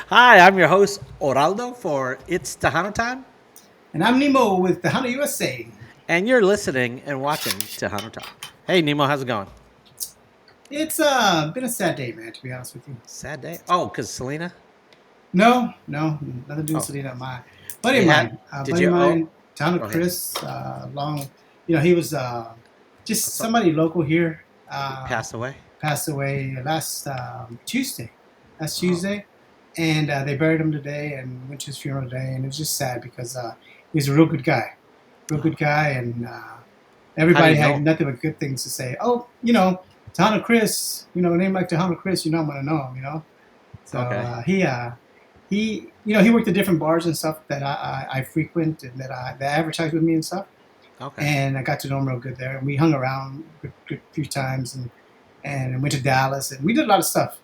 Hi, I'm your host, Oraldo, for It's Tejano Time, And I'm Nemo with Tejano USA. and you're listening and watching Tejano Time. Hey, Nemo, how's it going? It's been a sad day, man, to be honest with you. Sad day? Oh, because Selena? No, nothing to do with Oh, Selena. My you had, did buddy you? of Oh, mine, Tejano go ahead. Chris, he was I just thought somebody local here. he passed away. Passed away last Oh, Tuesday, and they buried him today and went to his funeral today, and it was just sad because he was a real good guy, oh. and How do everybody you had know? nothing but good things to say. Oh, Tejano Chris, a name like Tejano Chris, I'm gonna know him. So Okay. he worked at different bars and stuff that I frequent and that advertise with me and stuff. Okay. And I got to know him real good there. And we hung around a few times and went to Dallas and we did a lot of stuff.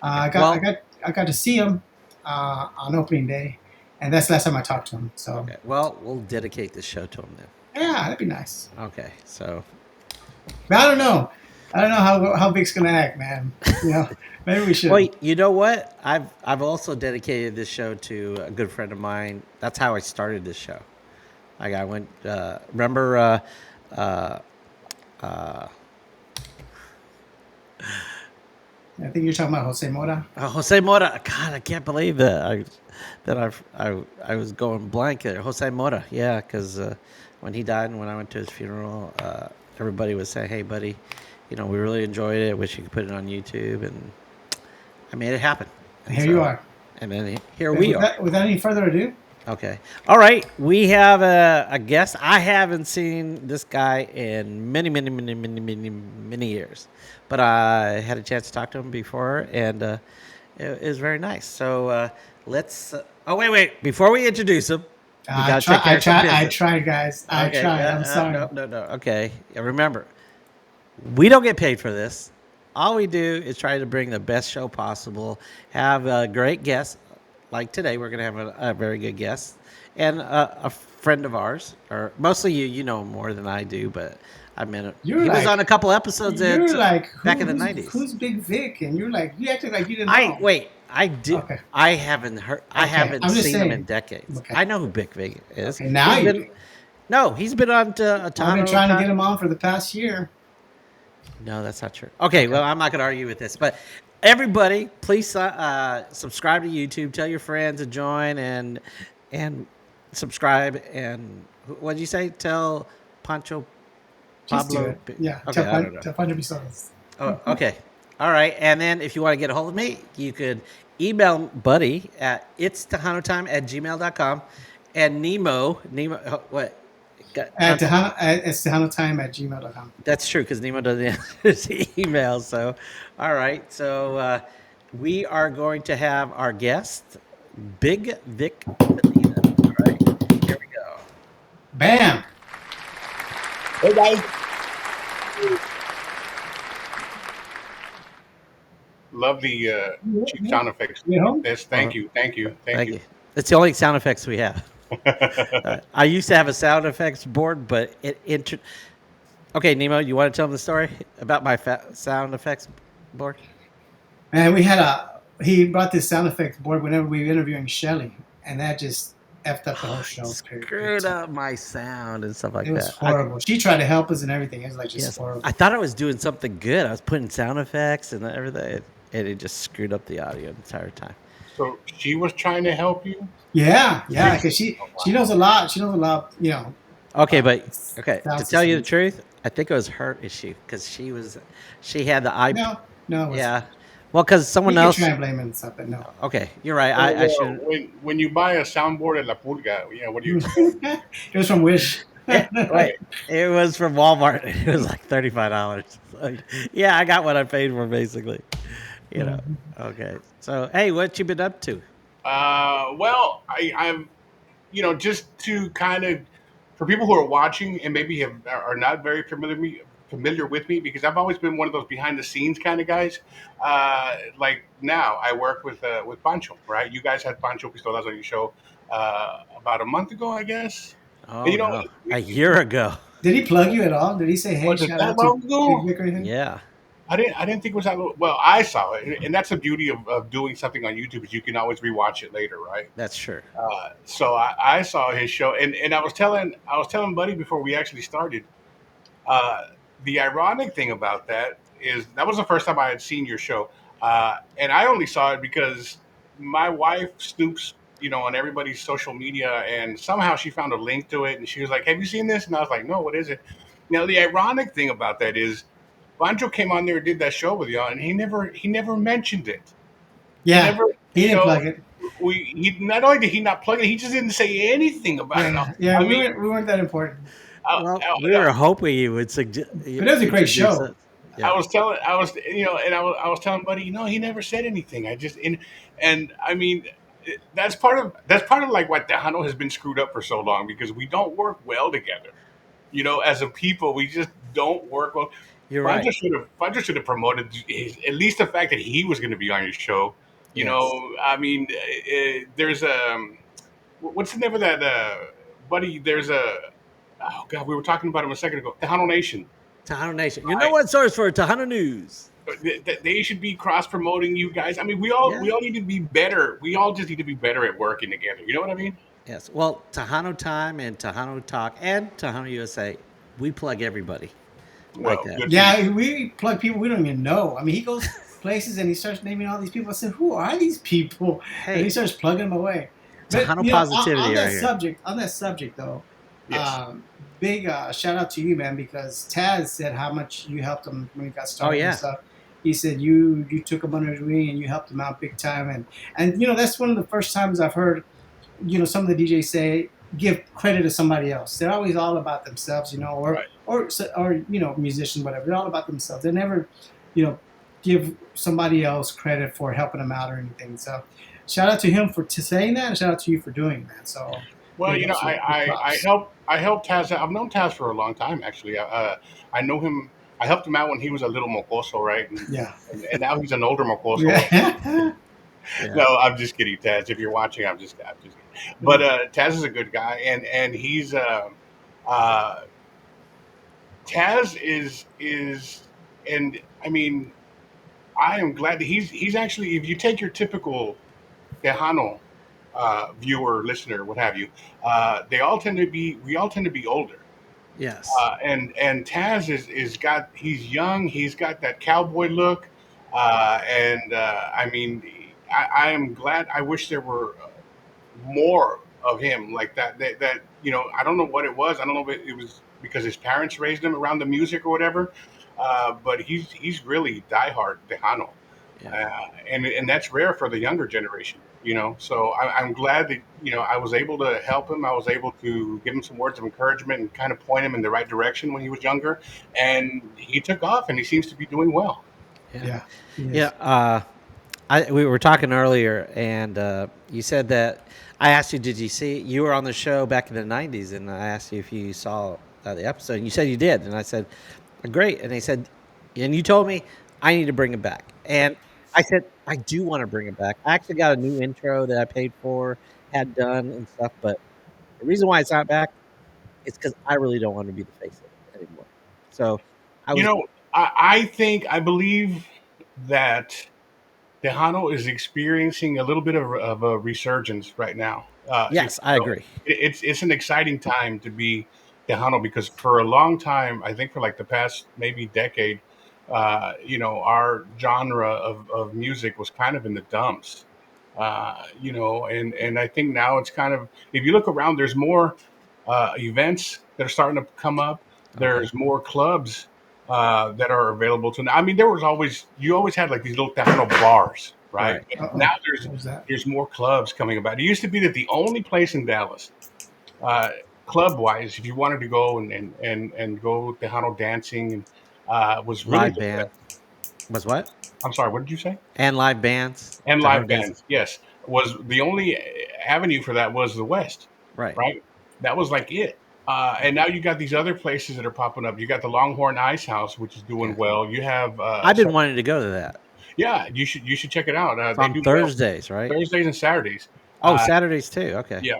Okay. I got I Well, got I got to see him on opening day, and that's the last time I talked to him. So okay. Well, we'll dedicate this show to him then. yeah, that'd be nice. Okay. So, But I don't know. I don't know how Vic's gonna act, man. Maybe we well, should. you know what? I've also dedicated this show to a good friend of mine. That's how I started this show. Like I went. Remember? Uh, uh, I think you're talking about Jose Mora. Jose Mora. God, I can't believe that I was going blank there. Jose Mora. Yeah, because when he died and when I went to his funeral, everybody was saying, "Hey, buddy, we really enjoyed it. Wish you could put it on YouTube." And I made it happen. And And here you so, are. and then here And we are. without any further ado, Okay. All right. We have a guest. I haven't seen this guy in many, many, many, many, many, many years, but I had a chance to talk to him before, and it was very nice. So let's. Oh, wait. Before we introduce him, we got to take care of some I business. tried, guys. I Okay. tried. I'm No, sorry. no, no. Okay. And remember, we don't get paid for this. All we do is try to bring the best show possible, have a great guest. Like today, we're going to have a very good guest and a friend of ours, or mostly you. You know him more than I do, but I mean, You're he was on like, a couple episodes you're like, back in the '90s. who's Big Vic? And you're like, you acted like you didn't I know. wait. I do. Okay, I haven't heard. I okay. haven't I'm just seen him in saying. decades. Okay, I know who Big Vig is. okay. Now He's you been do. no. He's been on to I've been Tano. trying to get him on for the past year. No, that's not true. Okay, Okay. well, I'm not going to argue with this, but everybody, please subscribe to YouTube. Tell your friends to join and subscribe. And what did you say? Tell Pancho Just do Pablo. it. Yeah. Okay, I don't know. Tell Pancho Pistolas. Oh, okay, all right. And then if you want to get a hold of me, you could email Buddy at it's tejanotime@gmail.com and Nemo. What? At Tejano, it's TejanoTime@gmail.com. That's true because Nemo doesn't answer his email. So, all right. So we are going to have our guest, Big Vic Medina. All right. Here we go. Bam. Hey guys, love the cheap You sound effects. at home? Yes, Uh, thank thank you. you. It's the only sound effects we have. I used to have a sound effects board, but Okay, Nemo, you want to tell them the story about my sound effects board? And he brought this sound effects board whenever we were interviewing Shelly, and that just effed up the whole show. Period. Big Screwed time. up my sound and stuff like It was that. horrible. She tried to help us and everything. It was like just Yes, horrible. I thought I was doing something good. I was putting sound effects and everything, and it just screwed up the audio the entire time. So she was trying to help you. Yeah, because Oh, she wow. knows a lot. She knows a lot. Okay, Uh, but okay, to sound tell you the systems. truth, I think it was her issue because she had the iP. No, it wasn't. Yeah, well, because We someone could try else. and blame it and stuff, but no. Okay, you're right. So I should. when you buy a soundboard at La Pulga, what do you expect? It was from Wish. Wait, Right. it was from Walmart. It was like $35. So, yeah, I got what I paid for basically. You know. Okay, so hey, what you been up to? Well, I'm just to kind of for people who are watching and maybe are not very familiar with me because I've always been one of those behind the scenes kind of guys. Like now, I work with Pancho, right? You guys had Pancho Pistolas on your show about a month ago, I guess. And Oh no, a we, year ago. Did he plug you at all? Did he say, "Hey, was it shout that out to long Big ago? Vic" or anything? Yeah. I didn't think it was that well. I saw it, and that's the beauty of doing something on YouTube is you can always rewatch it later, right? That's true. So I saw his show, and I was telling Buddy before we actually started. Uh, the ironic thing about that is that was the first time I had seen your show, and I only saw it because my wife snoops, on everybody's social media, and somehow she found a link to it, and she was like, "Have you seen this?" And I was like, "No, what is it?" Now the ironic thing about that is Banjo came on there and did that show with y'all, and he never mentioned it. He Yeah, never, he you didn't know, plug it. he not only did he not plug it, he just didn't say anything about it. Yeah, yeah, I mean, we weren't that important, Well, I, we were hoping you would but it was a great introduce show. us. Yeah. I was telling Buddy, he never said anything. And I mean, that's part of like what Tejano has been screwed up for so long because we don't work well together. As a people, we just don't work well. You're right. Fudger should have promoted at least the fact that he was going to be on your show. Yes. I mean, there's what's the name of that, Buddy? There's a oh god, we were talking about him a second ago. Tejano Nation. Tejano Nation. You know what source for Tejano News? They should be cross promoting you guys. I mean, we all Yeah. we all need to be better. We all just need to be better at working together. You know what I mean? Yes. Well, Tejano Time and Tejano Talk and Tejano USA, we plug everybody like Well, that. good for you. Yeah, we plug people we don't even know. I mean, he goes places and he starts naming all these people. I said, "Who are these people?" And Hey, he starts plugging them away. But Tejano positivity on that right here. subject though, Yes. big shout out to you, man, because Taz said how much you helped him when he got started yeah. and stuff. He said you took him under his wing and you helped him out big time, and that's one of the first times I've heard some of the DJs say give credit to somebody else. They're always all about themselves, Right. or musician, whatever. They're all about themselves. They never, you know, give somebody else credit for helping them out or anything. So, shout out to him for saying that, and shout out to you for doing that. So, Well, so big props. I helped Taz. I've known Taz for a long time, actually. I know him. I helped him out when he was a little mocoso, right? And, Yeah. and now he's an older mocoso. Yeah. Yeah. No, I'm just kidding, Taz. If you're watching, I'm just kidding. But Taz is a good guy, and he's uh, Taz is, and I mean, I am glad that he's actually. If you take your typical Tejano viewer, listener, what have you, we all tend to be older. Yes. And Taz he's young, he's got that cowboy look, and I mean, I am glad. I wish there were more of him like that. I don't know what it was. I don't know if it was because his parents raised him around the music or whatever. But he's really diehard Tejano, Yeah. and that's rare for the younger generation. So I'm glad that I was able to help him. I was able to give him some words of encouragement and kind of point him in the right direction when he was younger, and he took off, and he seems to be doing well. Yeah. Yeah. Yeah. We were talking earlier, and you said that I asked you, did you see? You were on the show back in the '90s, and I asked you if you saw the episode, and you said you did, and I said, great, and they said, and you told me I need to bring it back, and I said I do want to bring it back. I actually got a new intro that I paid for, had done and stuff, but the reason why it's not back is because I really don't want to be the face of it anymore. So I You was, know, I believe that Tejano is experiencing a little bit of a resurgence right now. yes, I agree. It's an exciting time to be Tejano because for a long time, I think for like the past maybe decade, our genre of music was kind of in the dumps. And I think now it's kind of if you look around, there's more events that are starting to come up. Okay. There's more clubs that are available to. I mean, you always had like these little Tejano bars, right? Right. But Uh now oh. there's What was that? there's more clubs coming about. It used to be that the only place in Dallas, uh, club wise, if you wanted to go and go Tejano dancing and was really Live band was what? I'm sorry, what did you say? And live bands, And live Tejano dance. bands, yes, was the only avenue for that was the West, Right. right? That was like it. And now you got these other places that are popping up. You got the Longhorn Ice House, which is doing Yeah. well. You have, I've been wanting to go to that. yeah, you should check it out. It's They on do well Thursdays, right? Thursdays and Saturdays. Oh, Uh, Saturdays too. Okay. yeah,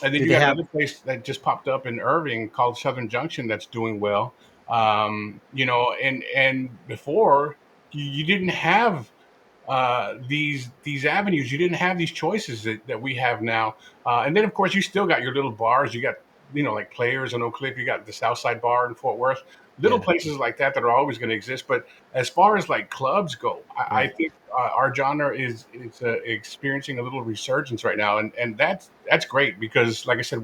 and then Do you they got have? another place that just popped up in Irving called Southern Junction that's doing well. And before. you didn't have these avenues. You didn't have these choices that we have now. And then, of course, you still got your little bars. You got, like Players in Oak Cliff. You got the Southside Bar in Fort Worth. Little Yeah. places like that are always going to exist. But as far as like clubs go, I Right. think our genre is experiencing a little resurgence right now, and that's great because, like I said,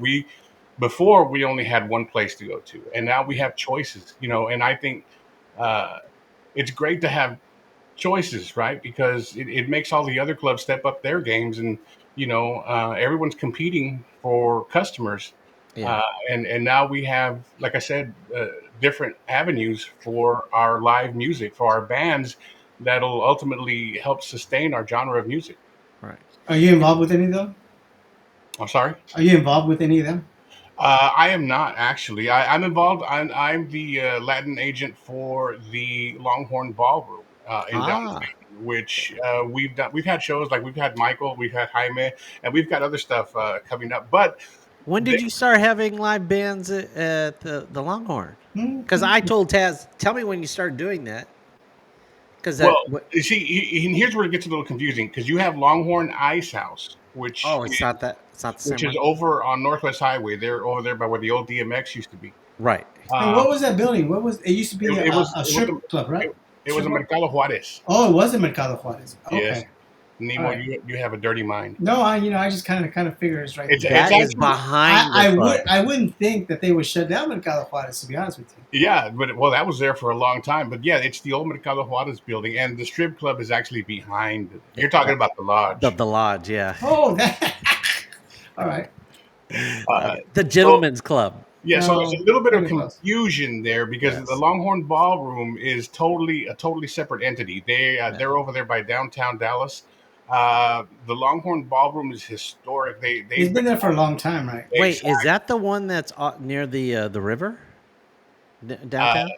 before we only had one place to go to, and now we have choices. And I think uh, it's great to have choices, right? Because it makes all the other clubs step up their games, and everyone's competing for customers. Yeah. Uh, and now we have, like I said, different avenues for our live music, for our bands that'll ultimately help sustain our genre of music. Right. Are you involved with any of them? I'm sorry. Are you involved with any of them? I am not actually. I'm involved. I'm the Latin agent for the Longhorn Ballroom in Ah. Downstate, which we've done. We've had shows like we've had Michael, we've had Jaime, and we've got other stuff coming up. But When they, did you start having live bands at the Longhorn? Because I Mhm. told Taz, tell me when you start doing that. Because well, that what? you see, and here's where it gets a little confusing because you have Longhorn Ice House, Oh, it's not that. It's not the which same is one. over on Northwest Highway. They're over there by where the old DMX used to be. Right. And Um, what was that building? What was it? Used to be a it was strip club, right? it was Strip a club. Mercado Juarez. Oh, it was in Mercado Juarez. Yes, Okay, all Nemo, right. you have a dirty mind. No, I just kind of figure it's right there. It's That is actually behind the club. I wouldn't think that they would shut down Mercado Juarez, to be honest with you. yeah, but well, that was there for a long time. But yeah, it's the old Mercado Juarez building, and the strip club is actually behind it. Yeah, You're talking that, about the lodge. the lodge. Yeah. Oh, that. All right. Okay. The So gentleman's club. yeah, so there's No, a little bit not of even close. confusion there because the Yes. Longhorn Ballroom is totally separate entity. Yeah. They're over there by downtown Dallas. The Longhorn Ballroom is historic. It's been there for a long time, right? Wait, is Exact. that the one that's near the river Uh, downtown?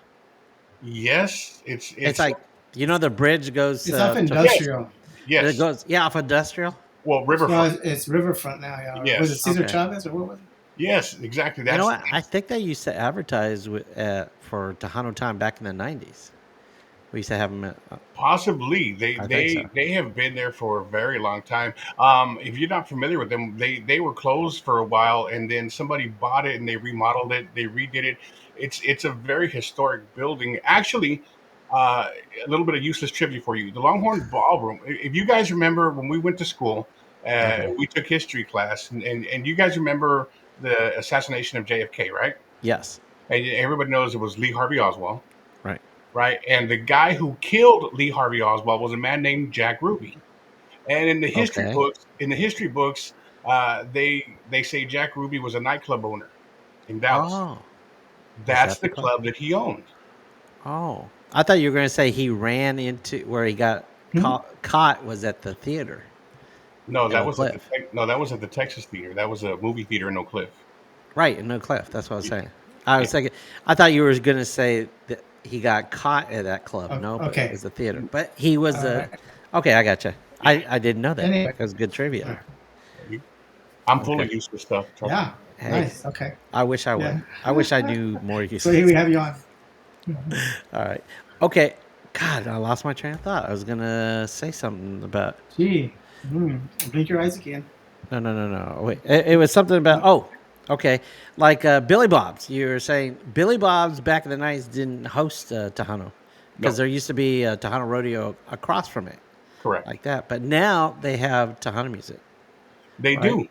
yes, It's it's like the bridge goes It's off to yes, industrial. it yes. goes off industrial. Well, No, Riverfront. it's Riverfront now. Yeah. Or was it Yes, Cesar Okay. Chavez or what was it? yes, exactly. You know That's what? I think they used to advertise for Tejano Time back in the '90s. We used to have them. possibly they I think so. they they have been there for a very long time. If you're not familiar with them, they were closed for a while, and then somebody bought it and they remodeled it, they redid it. It's a very historic building. Actually, uh, a little bit of useless trivia for you: the Longhorn Ballroom. If you guys remember when we went to school, Okay. we took history class, and you guys remember the assassination of JFK, right? Yes. And everybody knows it was Lee Harvey Oswald, Right. right? And the guy who killed Lee Harvey Oswald was a man named Jack Ruby. And Okay. in the history books, they say Jack Ruby was a nightclub owner in Dallas. Oh, is That's that the the club? club that he owned. Oh, I thought you were going to say he ran into where he got Hmm? caught was at the theater No, in that Oak was at Cliff. that was at the Texas Theater. That was a movie theater in Oak Cliff. Right, in Oak Cliff. That's what I was Yeah, saying. I yeah. was thinking. I thought you were going to say that he got caught at that club. No, but it Okay. was the theater. But he was All a. right. Okay, I gotcha. I didn't know that. Anyway. That was good trivia. All right. I'm full Okay. of useless stuff. Trust me. Yeah. Hey, Nice. Okay. I wish I would. Yeah. I wish I knew more So here we useless. have you on. All right. Okay. God, I lost my train of thought. I was gonna say something about. Gee. Blink your eyes again. No. Wait, it was something about. Oh, okay. Like Billy Bob's. You were saying Billy Bob's back in the '90s didn't host Tejano because No, there used to be a Tejano rodeo across from it, correct. like that. But now they have Tejano music, They right? do.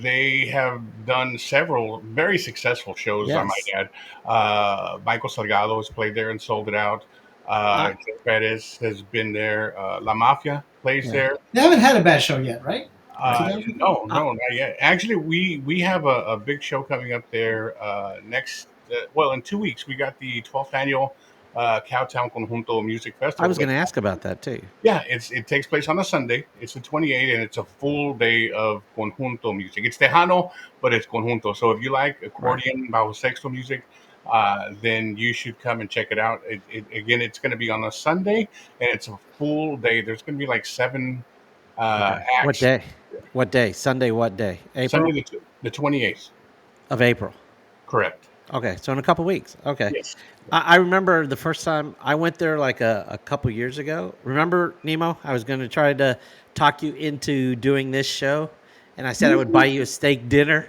They have done several very successful shows, I might Yes. add. Michael Salgado has played there and sold it out. I, Jeff Perez has been there. La Mafia plays yeah. there. They haven't had a bad show yet, right? To Right. be honest with you. No, I, no, not yet. Actually, we have a big show coming up there next. Well, in 2 weeks, we got the 12th annual Cowtown Conjunto Music I Festival. was gonna ask about that too. Yeah, it takes place on a Sunday. It's the 28th, and it's a full day of conjunto music. It's Tejano, but it's conjunto. So if you like Right. accordion, bajo sexto music, then you should come and check it out. Again, it's going to be on a Sunday, and it's a full day. There's going to be like seven Okay. What acts. day? What day? Sunday. What day? Sunday April the 28th. of April. Correct. Okay, so in a couple weeks. Okay. Yes. I remember the first time I went there like a couple years ago. Remember, Nemo? I was going to try to talk you into doing this show, and I said I would buy you a steak dinner,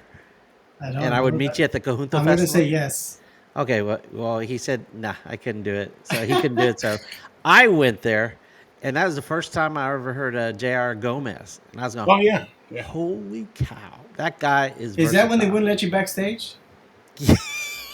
I and don't I would know meet that. you at the Cajunto I'm gonna say Festival. yes. Okay, well, he said, nah, I couldn't do it. So he couldn't do it. So I went there, and that was the first time I ever heard J.R. Gomez. And I was going, Oh yeah. Yeah. holy cow, that guy is Is that when they versatile. wouldn't let you backstage?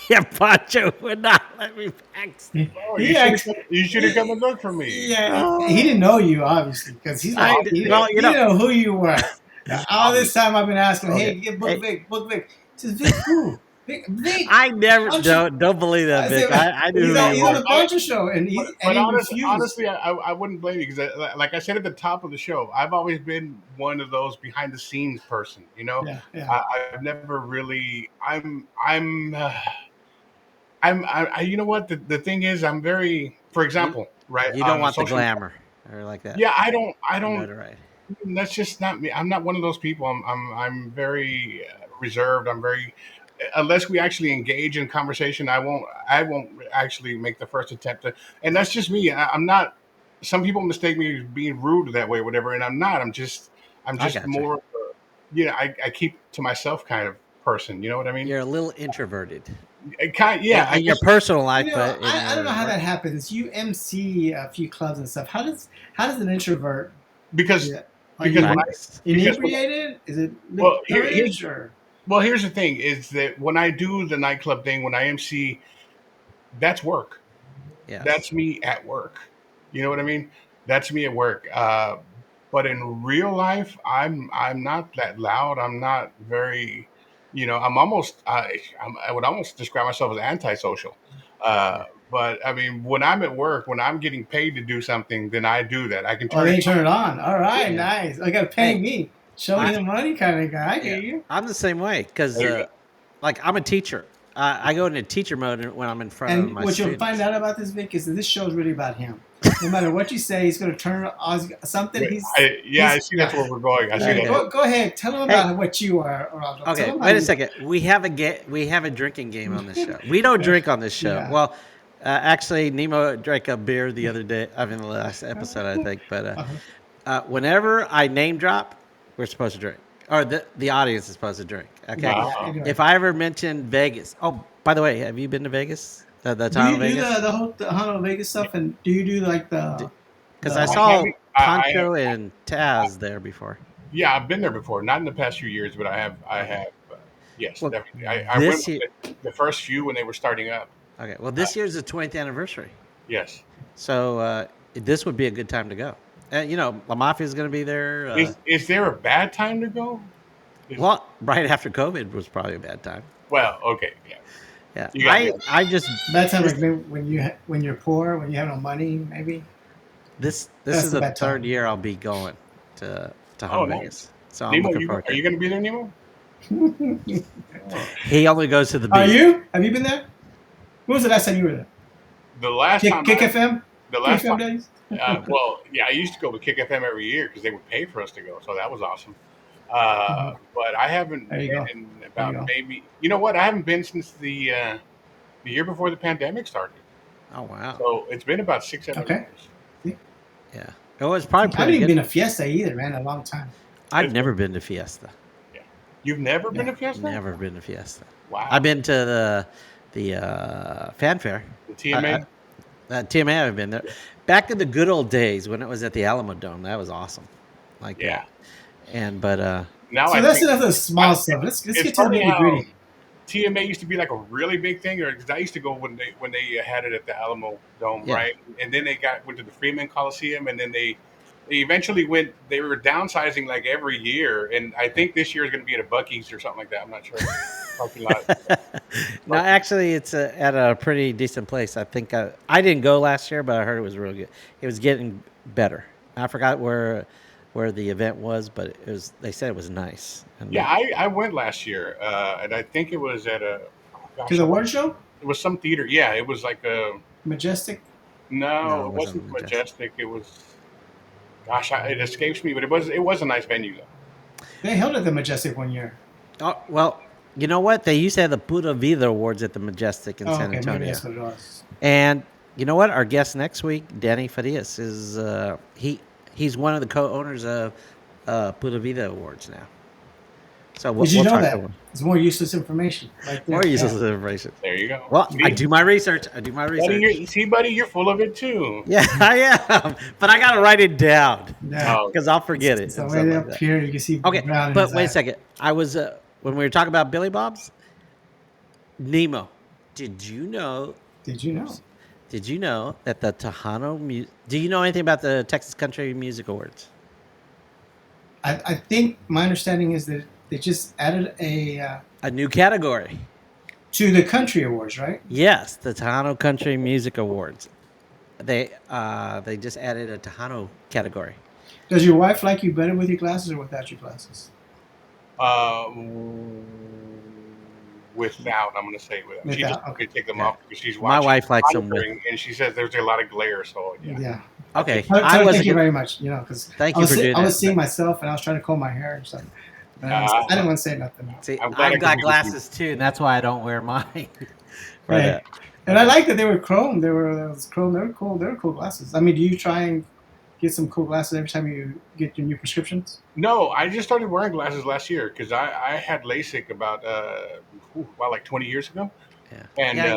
Yeah, Pancho would not let me backstage. Oh, He act- you should have come and looked for me. Yeah, he didn't Oh, know you obviously because he's like well, he didn't know who you were. All this Obviously. time I've been asking, okay. hey, get book Hey, Vic, book Vic. He says Vic who? Vic, I never Poncho. don't believe that, I Vic. said I knew who he's you on were. the Poncho show and But he refused. honestly, I wouldn't blame you because, like I said at the top of the show, I've always been one of those behind the scenes person. You know, Yeah, yeah. I've never really. You know what? The thing is, I'm very. For You example, right you don't on want the social media. glamour or like that. Yeah, I The don't. notoriety. That's just not me. I'm not one of those people. I'm very reserved. I'm very unless we actually engage in conversation. I won't actually make the first attempt to. And that's just me. I'm not. Some people mistake me as being rude that way, whatever. And I'm not. I'm I just got you. more. Of a, I keep to myself kind of person. You know what I mean? You're a little introverted Yeah. I in your guess personal life, but in I don't know your how work, that happens. You MC a few clubs and stuff. How does an introvert do because that? Are because you when practice. when inebriated? Is it well courage or? here's the thing is that when I do the nightclub thing when I MC, that's work. That's Yes. me at work. You know what I mean? That's me at work. But in real life, I'm not that loud. I'm not very, I'm almost I would almost describe myself as antisocial. Yeah. But I mean, when I'm at work, when I'm getting paid to do something, then I do that. I can Oh, turn then it you turn it on. All right, Yeah. nice. I got to pay Hey, me. Show me I the money kind of guy. I yeah, hear you. I'm the same way because There you go. like I'm a teacher. I go into teacher mode when I'm in front of And my what you'll find students. out about this Vic is that this show is really about him. No matter what you say, he's going to turn it on something. Wait, I He's see that's yeah. where we're going. I see Yeah, that's Okay. where. go ahead. Tell him Hey, about what you are, Orlando. Tell okay. him how Wait a you are. second. We have a drinking game on this show. We don't drink on this show. Yeah. Well, actually, Nemo drank a beer the other day. I mean, the last episode, I think. But Uh-huh. whenever I name drop, we're supposed to drink, or the audience is supposed to drink. Okay. Yeah. Uh, Anyway, If I ever mention Vegas, oh, by the way, have you been to Vegas? The do town you of do Vegas? the whole Honolulu Vegas stuff, and do you do like Because I the I saw haven't. Pancho and Taz there before. Yeah, I've been there before. Not in the past few years, but I have. I Okay. have. Yes, Well, definitely. I went this year. with the first few when they were starting up. Okay. Well, Uh, this year's the 20th anniversary, yes. so this would be a good time to go. And La Mafia is going to be there. Is there a bad time to go? Is Well, right after COVID was probably a bad time. well, okay, yeah. Yeah. You got me. I just bad time this like maybe when you're poor, when you have no money, maybe this that's is the the bad third time. year I'll be going to Oh, Home nice. Vegas, so I'm Nemo, looking forward are to you it. going to be there, Nemo? Oh. He only goes to the Are beach. you? Have you been there? When was the last time you were there? The last time Kick FM, the Kick last time, FM days. well, yeah, I used to go with Kick FM every year because they would pay for us to go, so that was awesome. Mhm. But I haven't There you go. been in There you about go. maybe. You know what? I haven't been since the year before the pandemic started. Oh wow. So it's been about 6 7 Okay. years. See? Yeah. It was probably I haven't pretty even good. been to Fiesta either, man. In a long time. I've It's been never been to Fiesta. yeah. You've never been Yeah. to Fiesta? Never been to Fiesta. I've Wow. been to the fanfare. The I, TMA. TMA, I've been there. Back in the good old days when it was at the Alamo Dome, that was awesome, like Yeah. that. And but Now So I that's think enough of the small stuff. Let's it's get to the funny nitty how gritty. TMA used to be like a really big thing, or because I used to go when they had it at the Alamo Dome, yeah, right? And then they went to the Freeman Coliseum, and then they eventually went. They were downsizing like every year, and I think this year is going to be at a Bucky's or something like that. I'm not sure. Parking lot. no, But actually, it's at a pretty decent place. I think I didn't go last year, but I heard it was real good. It was getting better. I forgot where the event was, but it was. They said it was nice. And yeah, I went last year, and I think it was at a oh To gosh, the award show, it was some theater. Yeah, it was like a Majestic. no, no, it it wasn't wasn't majestic. Majestic. It was gosh, it escapes me, but it was a nice venue though. They held it at the Majestic one year. Oh well, You know what? They used to have the Puta Vida Awards at the Majestic in Oh, San okay, maybe Antonio. that's what it was. And you know what? Our guest next week, Danny Farias, is he's one of the co-owners of Puta Vida Awards now. So Did you we'll know talk to that? him. It's more useless information right More there. useless Bam. information. There you go. Well, I See, do my research. I do my buddy, research. buddy, you're full of it too. Yeah, I am, but I gotta write it down Yeah. Oh, because I'll forget it So and way stuff like up that. here, you can see the Okay, brown in but his wait a eye. second. I was when we were talking about Billy Bob's Nemo. Did you know? Did you know? Did you know that the Tejano? Do you know anything about the Texas Country Music Awards? I think my understanding is that they just added a A new category. to the country awards, right? Yes, the Tejano Country Music Awards. They just added a Tejano category. Does your wife like you better with your glasses or without your glasses? uh, without, I'm going to say without. She just Without, okay. could take them Yeah. off because she's My watching, wife likes them with. monitoring, and she says there's a lot of glare. So yeah. Yeah. Okay, Tell I her was thank you very much. Because Thank you for doing I was that. seeing myself and I was trying to comb my hair and stuff. And I didn't want to say nothing. See, I'm glad I I've could got be with glasses too, and that's why I don't wear mine. For Right. that. And I like that they were chrome. They were chrome. They were cool. They were cool glasses. I mean, do you try and get some cool glasses every time you get your new prescriptions? No, I just started wearing glasses last year because I had LASIK about like 20 years ago, Yeah, and yeah.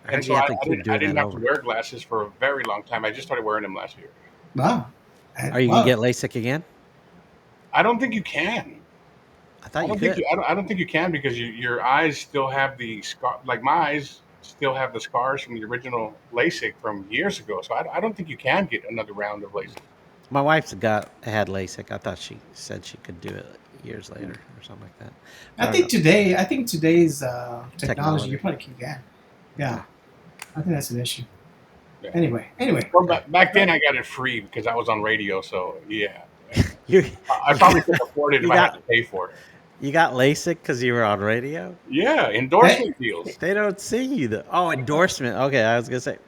I and heard so you have to keep I doing didn't that have to over. wear glasses for a very long time. I just started wearing them last year. Wow. Are you gonna Wow. get LASIK again? I don't think you can. I thought you could. I don't think you can because your eyes still have the scar. Like my eyes still have the scars from the original LASIK from years ago. So I don't think you can get another round of LASIK. My wife's had LASIK. I thought she said she could do it years later or something like that. But I don't know. I think today's technology, you Technology. probably can. Yeah. I think that's an issue. Yeah. Anyway. Well, back then I got it free because I was on radio. So yeah, You I probably could afford it if you I had got to pay for it. you got LASIK because you were on radio. Yeah, endorsement deals. They don't see you though. Oh, endorsement. Okay, I was gonna say.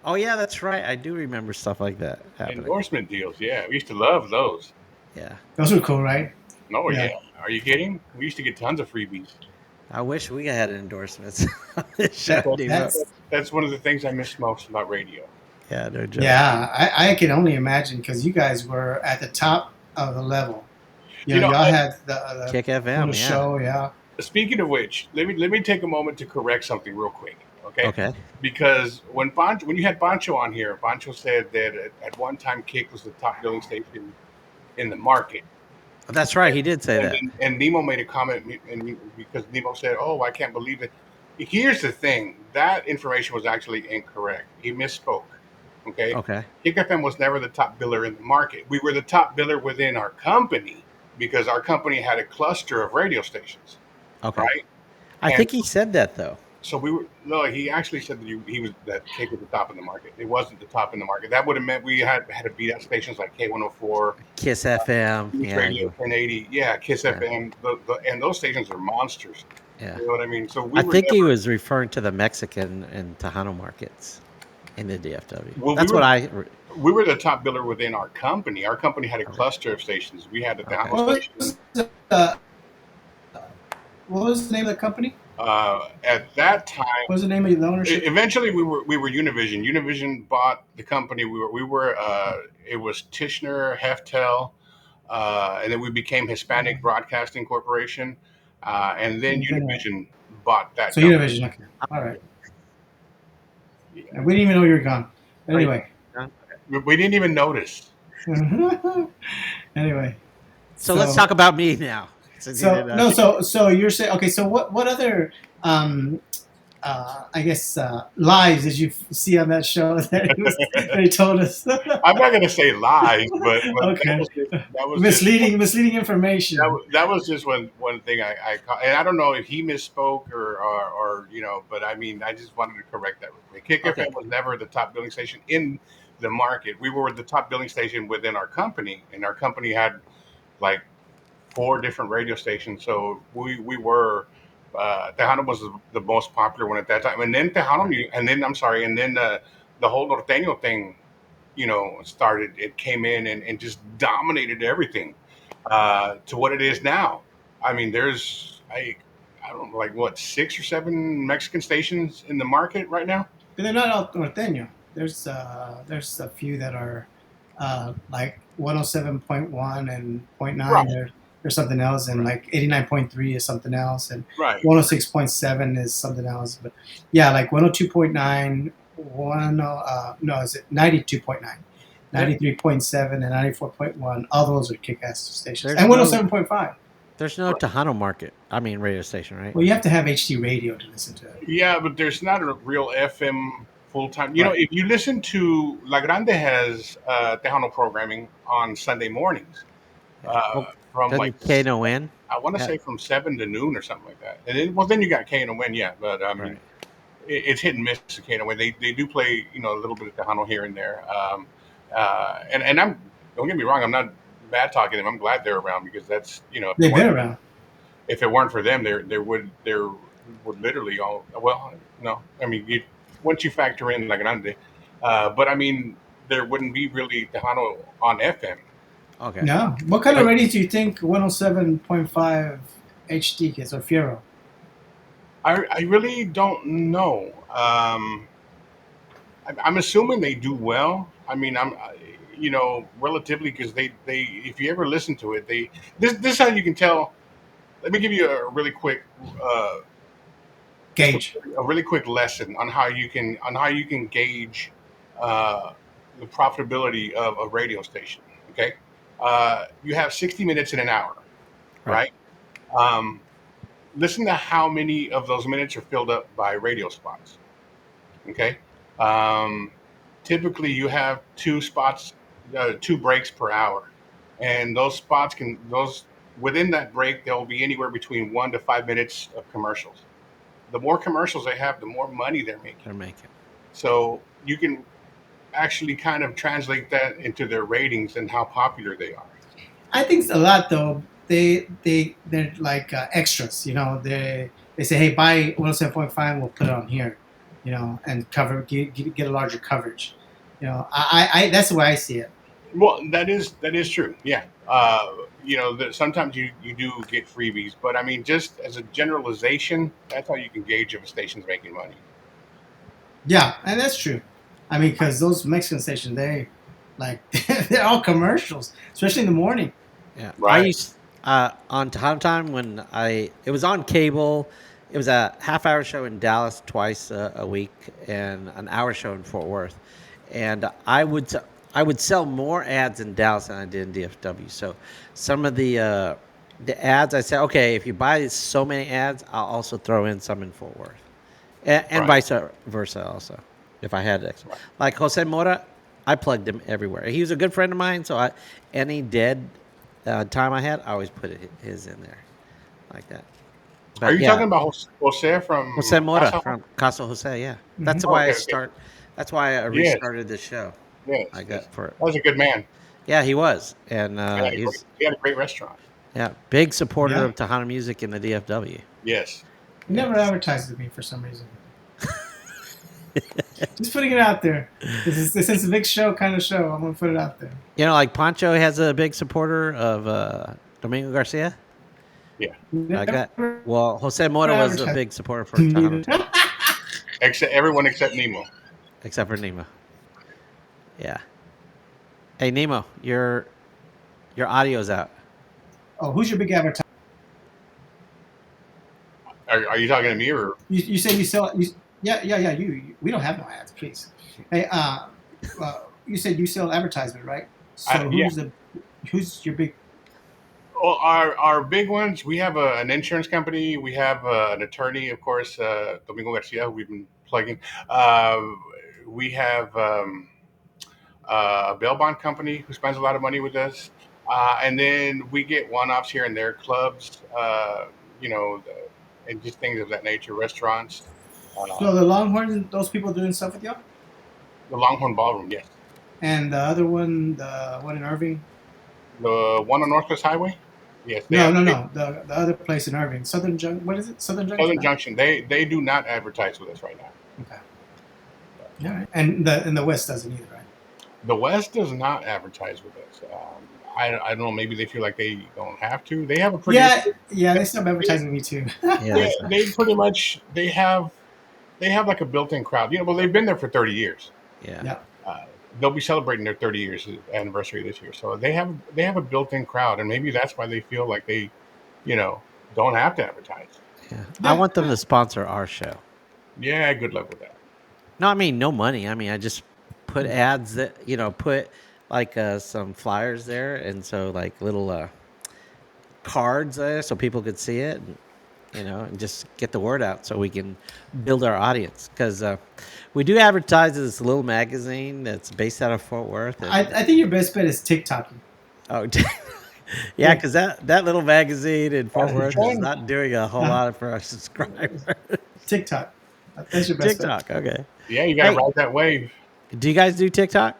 Oh yeah, that's right. I do remember stuff like that happening. Endorsement deals. Yeah, we used to love those. Yeah, Those were cool, right? No, Yeah. yeah. Are you kidding? We used to get tons of freebies. I wish we had endorsements on this show. That- Demo. That's One of the things I miss most about radio. Yeah, no joke. yeah. I can only imagine because you guys were at the top of the level. You know, y'all had the Kick FM. little Yeah. show, yeah. Speaking of which, let me take a moment to correct something real quick, okay? Okay. Because when you had Pancho on here, Pancho said that at one time Kick was the top billing station in the market. That's right. He did say that. And Nemo made a comment, and because Nemo said, "Oh, I can't believe it." Here's the thing: that information was actually incorrect. He misspoke. Okay. Okay. Kick FM was never the top biller in the market. We were the top biller within our company because our company had a cluster of radio stations, Okay. right? I And think he said that though. so we were no. He actually said that he was that Kick was the top in the market. It wasn't the top in the market. That would have meant we had to beat out stations like K104, Kiss FM. News Yeah. Radio 1080, yeah, Kiss Yeah. FM, and those stations are monsters. Yeah. You know what I mean? So we I were think he never, was referring to the Mexican and Tejano markets in the DFW. Well, That's we were- what I. we were the top biller within our company. Our company had a cluster of stations. We had the Okay. Tejano What station. was, uh, what was the name of the company? At that time, What was the name of the ownership? eventually we were Univision. Univision bought the company. It was Tishner, Heftel, and then we became Hispanic Broadcasting Corporation, and then Univision bought that. So company. Univision, okay. All right. Yeah. And we didn't even know you were gone. Anyway. We didn't even notice. Anyway. So let's talk about me now. Since you did that. So you're saying, okay, so what other I guess lies did you see on that show that he told us? I'm not going to say lies, but Okay. that was misleading information. that was just one thing I caught. And I don't know if he misspoke or but I mean, I just wanted to correct that. Kick Okay. FM was never the top billing station in the market. We were the top billing station within our company, and our company had like 4 different radio stations. So we were Tejano was the most popular one at that time, and then the whole norteño thing, started. It came in and just dominated everything to what it is now. I mean, I don't know, like what, 6 or 7 Mexican stations in the market right now. But they're not all norteño. There's a few that are like 107.1 and point Right, nine. There's something else, and right, like 89.3 is something else, and right. 106.7 is something else. But yeah, like 102.9, no, is it 92.9, There, 93.7, and 94.1. All those are kick-ass stations, there's and no 107.5. there's no Tejano market. I mean radio station, right? Well, you have to have HD radio to listen to it. Yeah, but there's not a real FM full time. Right. If you listen to La Grande has Tejano programming on Sunday mornings Yeah. Well, from like doesn't Kano win? I want to Yeah. say from 7 to noon or something like that. And then, well, then you got K and a win, yeah. But I mean, Right. it's hit and miss. K and a win. They do play a little bit of Tejano here and there. And I'm don't get me wrong. I'm not bad talking them. I'm glad they're around because that's if it They've weren't been around. if it weren't for them, there would literally all well no. I mean, once you factor in La Grande, but I mean there wouldn't be really Tejano on FM. Okay. No. What kind of But ratings do you think 107.5 HD gets or Fiero? I really don't know. I'm assuming they do well. I mean, relatively because they if you ever listen to it, this is how you can tell. Let me give you a really quick, just Gauge. a really quick lesson on how you can gauge uh, the profitability of a radio station. Okay, you have 60 minutes in an hour, right. right? Um, Listen to how many of those minutes are filled up by radio spots. Okay. Um, Typically, you have two breaks per hour, and those spots can those within that break there will be anywhere between 1 to 5 minutes of commercials. The more commercials they have, the more money they're making. They're making. So you can actually kind of translate that into their ratings and how popular they are. I think a lot though. They're like extras. They say, hey, buy 107.5, we'll put it on here, and get a larger coverage. I that's the way I see it. Well, that is true. Yeah. Sometimes you do get freebies, but I mean, just as a generalization, that's how you can gauge if a station's making money. Yeah, and that's true. I mean, because those Mexican stations, they like they're all commercials, especially in the morning. Yeah, I Right. used on time time when it was on cable. It was a half-hour show in Dallas twice a week and an hour show in Fort Worth, and I would sell more ads in Dallas than I did in DFW. So some of the ads I said, okay, if you buy so many ads, I'll also throw in some in Fort Worth, and Right. vice versa also. If I had extra, Right. like Jose Mora, I plugged him everywhere. He was a good friend of mine, so any dead time I had, I always put his in there, like that. Are But you talking yeah, about Jose Jose from Mora Casa? from Casa Jose. Yeah, Hmm. that's Oh, why I okay. Okay. start. That's why I Yes. restarted this show. Yes. I Yes. got for That was a good man. yeah, he was, and He had a great, he had a great restaurant. yeah, big supporter Yeah, of Tejano music in the DFW. Yes. he never Yes. advertised with me for some reason. Just putting it out there. This is a big show kind of show. I'm gonna put it out there. Like Pancho has a big supporter of Domingo Garcia, Yeah. like that. Never Well, Jose Mora was a advertised big supporter for with me Tejano either. too, Except everyone except Nemo. except for Nemo. Yeah. Hey Nemo, your audio's out. Oh, who's your big advertiser? Are you talking to me or? You say you sell. Yeah. We don't have no ads, please. Hey, you said you sell advertisement, right? So Yeah. who's your big? Well, our big ones. We have an insurance company. We have an attorney, of course, Domingo Garcia, who we've been plugging. Uh, we have a bail bond company who spends a lot of money with us, and then we get one-offs here and there, clubs, you know, and just things of that nature, restaurants. So Uh, the Longhorns, those people doing stuff with y'all, the Longhorn Ballroom, yes. and the other one, the one in Irving. The one on Northwest Highway, yes. They No, have no, no. The other place in Irving, What is it? Southern Junction. Southern No? Junction. They do not advertise with us right now. Okay. All right. And the West doesn't either, right? The West does not advertise with us. I don't know. Maybe they feel like they don't have to. They have a pretty. Yeah, yeah, they stop advertising me too. Yeah, Yeah, they pretty much they have like a built-in crowd. You know, well they've been there for 30 years. yeah. Yeah. Uh, they'll be celebrating their 30 years anniversary this year, so they have a built-in crowd, and maybe that's why they feel like they, you know, don't have to advertise. Yeah. I Yeah. want them to sponsor our show. Yeah, good luck with that. No, I mean no money. I mean I just put ads that put like some flyers there, and so like little cards there so people could see it, and just get the word out so we can build our audience because we do advertise this little magazine that's based out of Fort Worth. And, I think your best bet is TikTok. oh, yeah, because that little magazine in Fort That's the Worth is trend. not doing a whole lot for our subscribers. TikTok. That's your best bet. TikTok, okay. Yeah, you got to Hey, ride that wave. do you guys do TikTok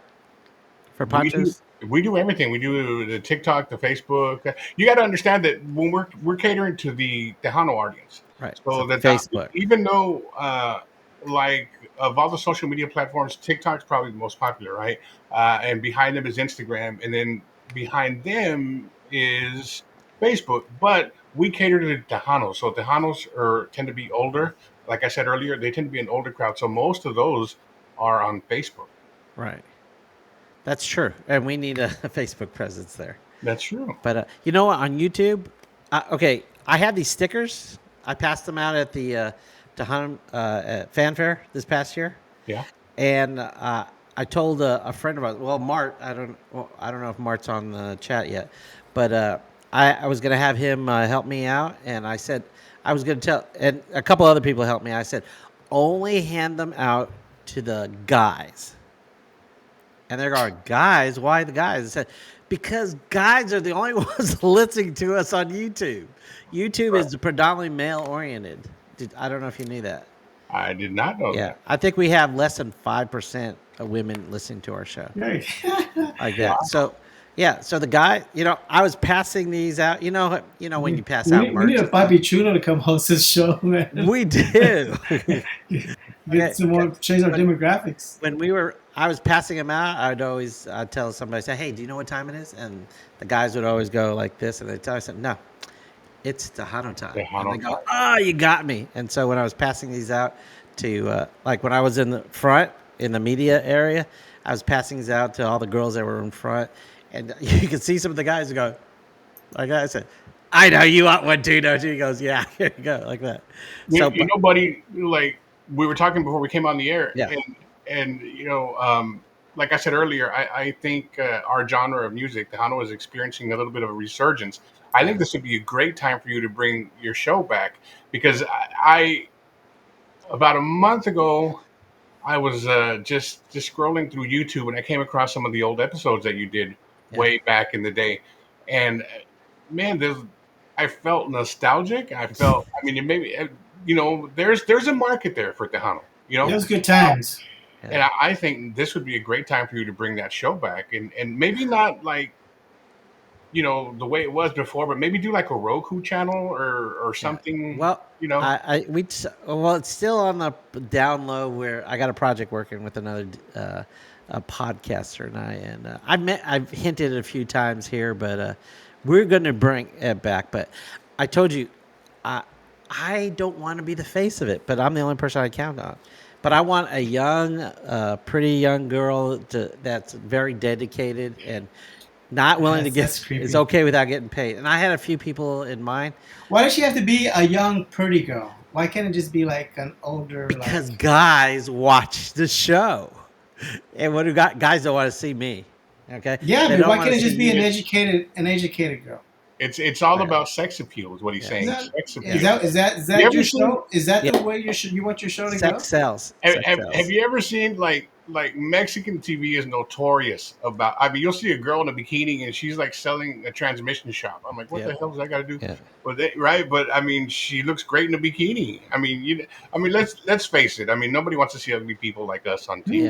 for We do Ponchos? we do everything. We do the TikTok, the Facebook. You got to understand that when we're catering to the Tejano audience, Right. So so that Facebook. even though like of all the social media platforms, TikTok's probably the most popular, right? And behind them is Instagram, and then behind them is Facebook. But we cater to the Tejanos, so Tejanos tend to be older. Like I said earlier, they tend to be an older crowd, so most of those are on Facebook. Right. That's true. And we need a Facebook presence there. That's true. But you know what? On YouTube, okay, I had these stickers. I passed them out at the Tejano at Fanfare this past year. Yeah. And I told a friend about. Well, Mart. I don't know if Mart's on the chat yet, but I was gonna have him help me out, and I said I was gonna tell, and a couple other people helped me. I said only hand them out to the guys. And they're going, guys, why the guys? I said, because guys are the only ones listening to us on YouTube. YouTube is predominantly male oriented. I don't know if you knew that. I did not know Yeah, that. I think we have less than 5% of women listening to our show Right. like that. So, yeah. So the guy, I was passing these out. When you pass we out need, we merch, need a Papi Chuno to come host this show, man. we do. Get some more, change our demographics. When I was passing them out, I'd tell somebody, say, hey, do you know what time it is? And the guys would always go like this, and they'd tell me, I said, no, it's Tejano time. Tejano And they go, time. oh, you got me. And so when I was passing these out to, like when I was in the front, in the media area, I was passing these out to all the girls that were in front, and you could see some of the guys who go, like I said, I know you want one too, don't you? He goes, yeah, here you go, like that. So, Buddy, like we were talking before we came on the air, yeah. and like I said earlier, I think our genre of music, Tejano, is experiencing a little bit of a resurgence. I think this would be a great time for you to bring your show back because I about a month ago, I was just scrolling through YouTube and I came across some of the old episodes that you did way back in the day, and man, I felt nostalgic. I felt, I mean, it made me, there's a market there for Tejano, It was good times. and I think this would be a great time for you to bring that show back, and maybe not like the way it was before, but maybe do like a Roku channel or something. Well, you know, it's still on the down low where I got a project working with another a podcaster and I've hinted a few times here, but we're going to bring it back. But I told you, I don't want to be the face of it, but I'm the only person I count on. But I want a young, pretty young girl that's very dedicated and not willing to That's get creepy. is okay without getting paid. And I had a few people in mind. Why does she have to be a young, pretty girl? Why can't it just be like an older? Because guys watch the show, and guys don't want to see me. Okay. Yeah, They but don't why wanna can't it just see be me. an educated girl? it's all Right. about sex appeal, is what he's Yeah. saying. Is that Sex appeal. is that You ever your seen- show? Is that Yeah. the way you want your show to go? Sex sells. Have, Sex have, sells. have you ever seen like Mexican TV is notorious about? I mean, you'll see a girl in a bikini and she's like selling a transmission shop. I'm like, what Yeah. the hell does that got to do? Yeah. Right? But I mean, she looks great in a bikini. I mean, let's face it. I mean, nobody wants to see ugly people like us on TV.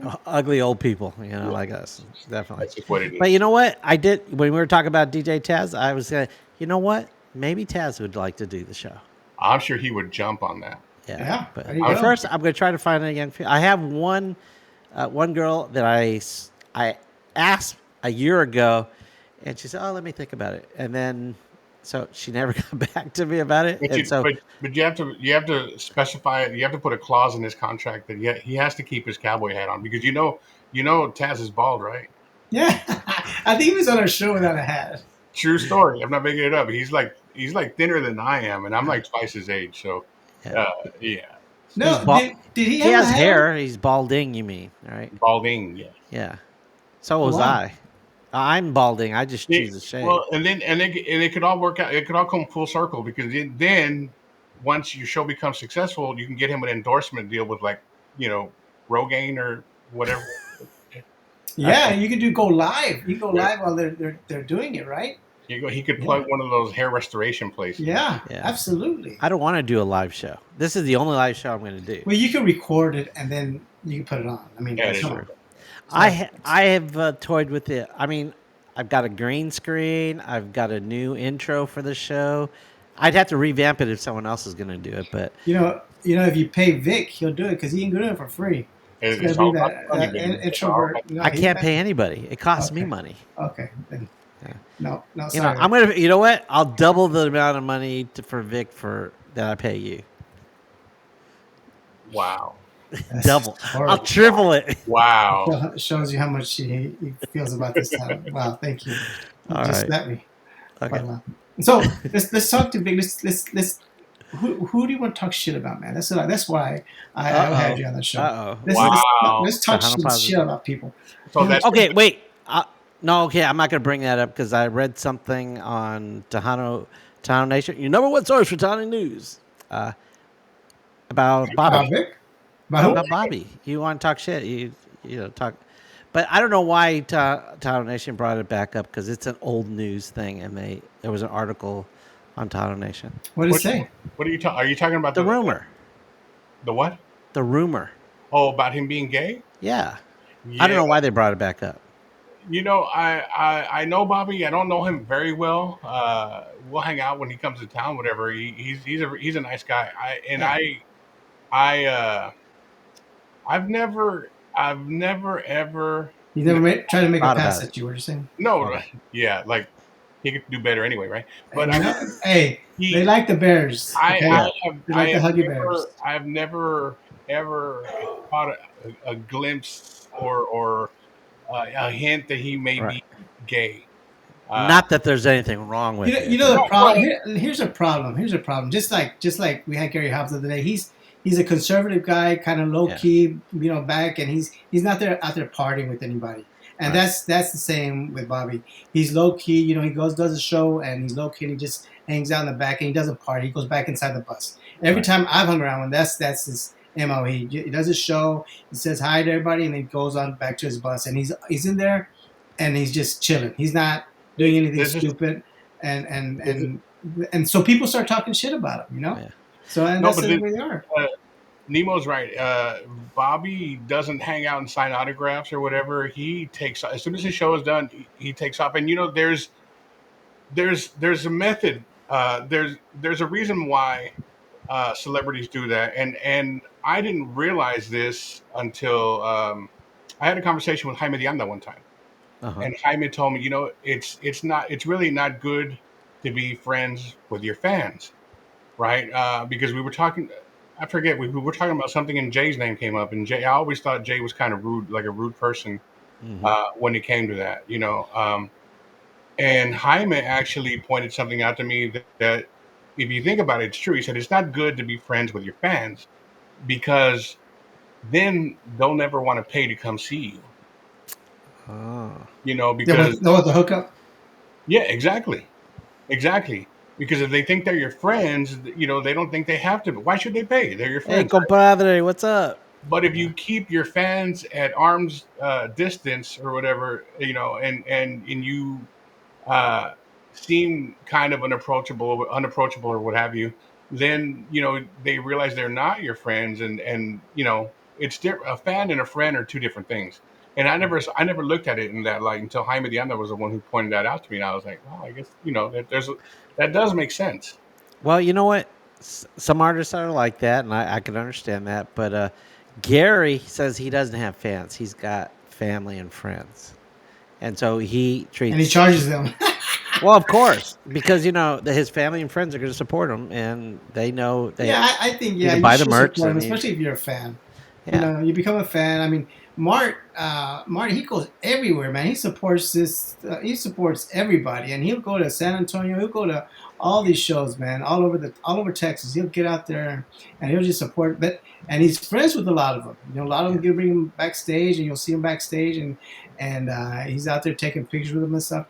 Yeah. Ugly old people, like us, definitely. That's just what it is. But you know what? I did when we were talking about DJ Taz. I was saying, you know what? Maybe Taz would like to do the show. I'm sure he would jump on that. Yeah, But there you go. first, I'm going to try to find a young. I have one girl that I asked a year ago, And she said, "Oh, let me think about it." And then, so she never got back to me about it. But And so, you have to specify it. You have to put a clause in his contract that he has to keep his cowboy hat on because Taz is bald, right? Yeah, I think he was on a show without a hat. True story. I'm not making it up. He's like thinner than I am, and I'm like twice his age. So, yeah, uh, yeah, he's No, bald. did he He have a has hat on? hair. He's balding. You mean, right? balding. Yeah. Yeah. So Oh was wow. I. I'm balding. I just Yeah, choose a shade. well, and it could all work out. It could all come full circle because then once your show becomes successful, you can get him an endorsement deal with like Rogaine or whatever. Yeah, Okay. you could go live. You go Yeah. live while they're doing it, right? He could Yeah. plug one of those hair restoration places. Yeah, Yeah. absolutely. I don't want to do a live show. This is the only live show I'm going to do. Well, you can record it and then you can put it on. I mean, Yeah, That's it come is. true. on. It's not, it's, I have toyed with it. I mean, I've got a green screen. I've got a new intro for the show. I'd have to revamp it if someone else is going to do it, but if you pay Vic, he'll do it because he ain't doing it for free. He's got to It's be all about that the money, baby. It's all introvert. about No, I he's can't got. pay anybody. It costs me Okay, money. okay. Then Yeah. no, no, You know, sorry. I'm gonna. You know what? I'll double the amount of money for Vic for that I pay you. wow, That's Double. just I'll horrible. triple it. wow. Shows you how much he feels about this talent. Wow, thank you. You All just right. let me. Okay. But, so let's talk to Vic. Let's who do you want to talk shit about, man? That's why I had Uh you on the oh. show. Uh oh. Wow. Let's talk Tejano some shit positive. about people. So that's Okay, wait. No, okay, I'm not going to bring that up because I read something on Tejano Nation, your number one source for Tejano news, uh, about About Bobby. Vic? About No, who? about Bobby. You want to talk shit? Talk. But I don't know why Tejano Nation brought it back up because it's an old news thing, and there was an article on Tejano Nation. What did it what, say? what are you talking? Are you talking about The rumor. the what? The rumor. Oh, about him being gay? Yeah. I don't Yeah. know why they brought it back up. I know Bobby. I don't know him very well. We'll hang out when he comes to town. Whatever. He's a nice guy. Yeah. I've never ever You never tried to make a Thought pass about it. at you. What you saying? no. Okay. Yeah, like he could do better anyway, right? Hey, But you know, hey, they he like the Bears. Yeah. Okay, they like the Huggy Bears. I've never ever caught a glimpse or a hint that he may Right. be gay. Uh, Not that there's anything wrong with You it, know the but problem. Here's a problem. Here's a problem. Just like we had Gary Hobbs the other day. He's a conservative guy, kind of low yeah. key, back, and he's not there out there partying with anybody. And Right. that's the same with Bobby. He's low key. He does a show, and he's low key. And he just hangs out in the back, and he doesn't party. He goes back inside the bus. Every Right. time I've hung around with him, that's his mo. He does his show. He says hi to everybody, and then goes on back to his bus. And he's in there, and he's just chilling. He's not doing anything this is stupid, and and this is, and and so people start talking shit about him. Yeah. So and no, that's but the way they are. uh, Nemo's right. Bobby doesn't hang out and sign autographs or whatever. He takes as soon as his show is done, he takes off. And there's a method. There's a reason why celebrities do that, and I didn't realize this until I had a conversation with Jaime Dianda one time, Uh-huh. and Jaime told me, it's really not good to be friends with your fans, right? Because we were talking. I forget we were talking about something, and Jay's name came up, and Jay. I always thought Jay was kind of rude, like a rude person Hmm. when it came to that, And Jaime actually pointed something out to me that if you think about it, it's true. He said it's not good to be friends with your fans because then they'll never want to pay to come see you. Oh. Because The hookup. yeah, exactly. Because if they think they're your friends, they don't think they have to. Why should they pay? They're your Hey, friends. compadre, what's up? But if Yeah. you keep your fans at arm's distance or whatever, and you uh, seem kind of unapproachable or what have you, then they realize they're not your friends, and it's different. A fan and a friend are two different things. And I never looked at it in that light until Jaime Dianda was the one who pointed that out to me, and I was like, well, I guess that does make sense. Well, you know what? Some artists are like that, and I can understand that. But Gary says he doesn't have fans. He's got family and friends. and so he And he treats. charges them. Well, of course, because his family and friends are going to support him, and they know they Yeah, I think need yeah, to you buy the should merch. support They him, need, especially if you're a fan. You yeah, know, you become a fan. I mean, Mart, he goes everywhere, man. He supports this. He supports everybody, and he'll go to San Antonio. He'll go to all these shows, man, all over Texas. He'll get out there and he'll just support. But and he's friends with a lot of them. You know, a lot of yeah, them can bring him backstage, and you'll see him backstage, and he's out there taking pictures with them and stuff.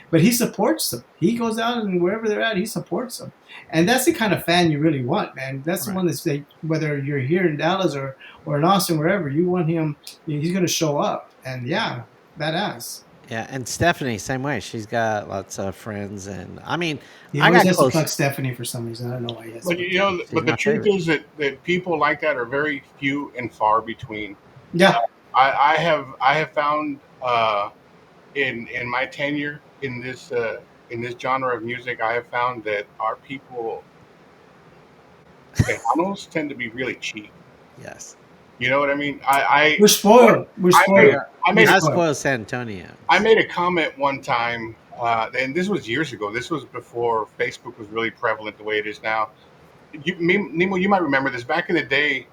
But he supports them. He goes out and wherever they're at, he supports them. And that's the kind of fan you really want, man. That's the right. one that's like, whether you're here in Dallas or in Austin, wherever you want him, he's going to show up. And yeah, badass. Yeah, and Stephanie, same way. She's got lots of friends, and I mean, He I always got has to close. plug Stephanie for some reason. I don't know why he has to But plug Stephanie. She's the my truth favorite. is that people like that are very few and far between. Yeah, I have found in my tenure in this genre of music, I have found that our people, Tejanos, tend to be really cheap. Yes, You know what I mean? we're spoiled. We're I we made spoiled. are. I We're made a Not spoiled. spoiled San Antonio. I made a comment one time, and this was years ago. This was before Facebook was really prevalent the way it is now. Nemo, you might remember this. Back in the day,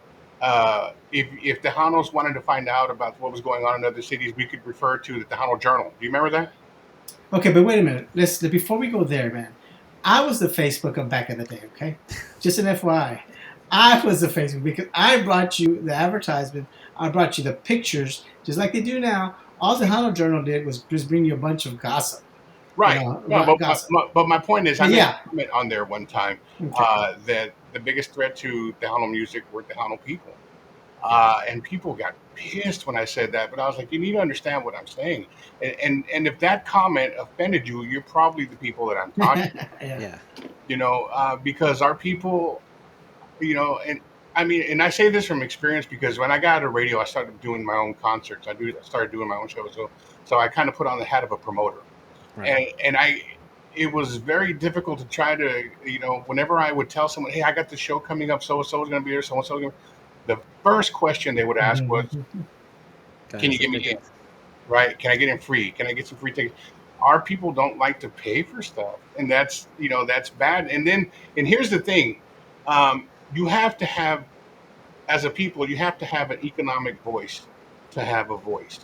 if Tejanos wanted to find out about what was going on in other cities, we could refer to the Tejano Journal. Do you remember that? Okay, but wait a minute. Let's before we go there, man. I was the Facebook of back in the day. Okay, just an FYI. I was the Facebook because I brought you the advertisement. I brought you the pictures, just like they do now. All the Hano Journal did was just bring you a bunch of gossip. You Right. know, No, but gossip. my point is, I But made a yeah, comment on there one time okay. that the biggest threat to Tejano music were Tejano people. Yeah, And people got pissed when I said that, but I was like, you need to understand what I'm saying. And if that comment offended you, you're probably the people that I'm talking about, Yeah. yeah, because our people, and I mean, and I say this from experience because when I got out of radio, I started doing my own concerts. I started doing my own shows. So I kind of put on the hat of a promoter. right. And it was very difficult to try to, whenever I would tell someone, hey, I got this show coming up, so and so is going to be here, so and so, the first question they would ask was, Gotta can have you some get me in? tickets. Right? Can I get in free? Can I get some free tickets? Our people don't like to pay for stuff, and that's bad. And here's the thing, you have to have, as a people, you have to have an economic voice to have a voice,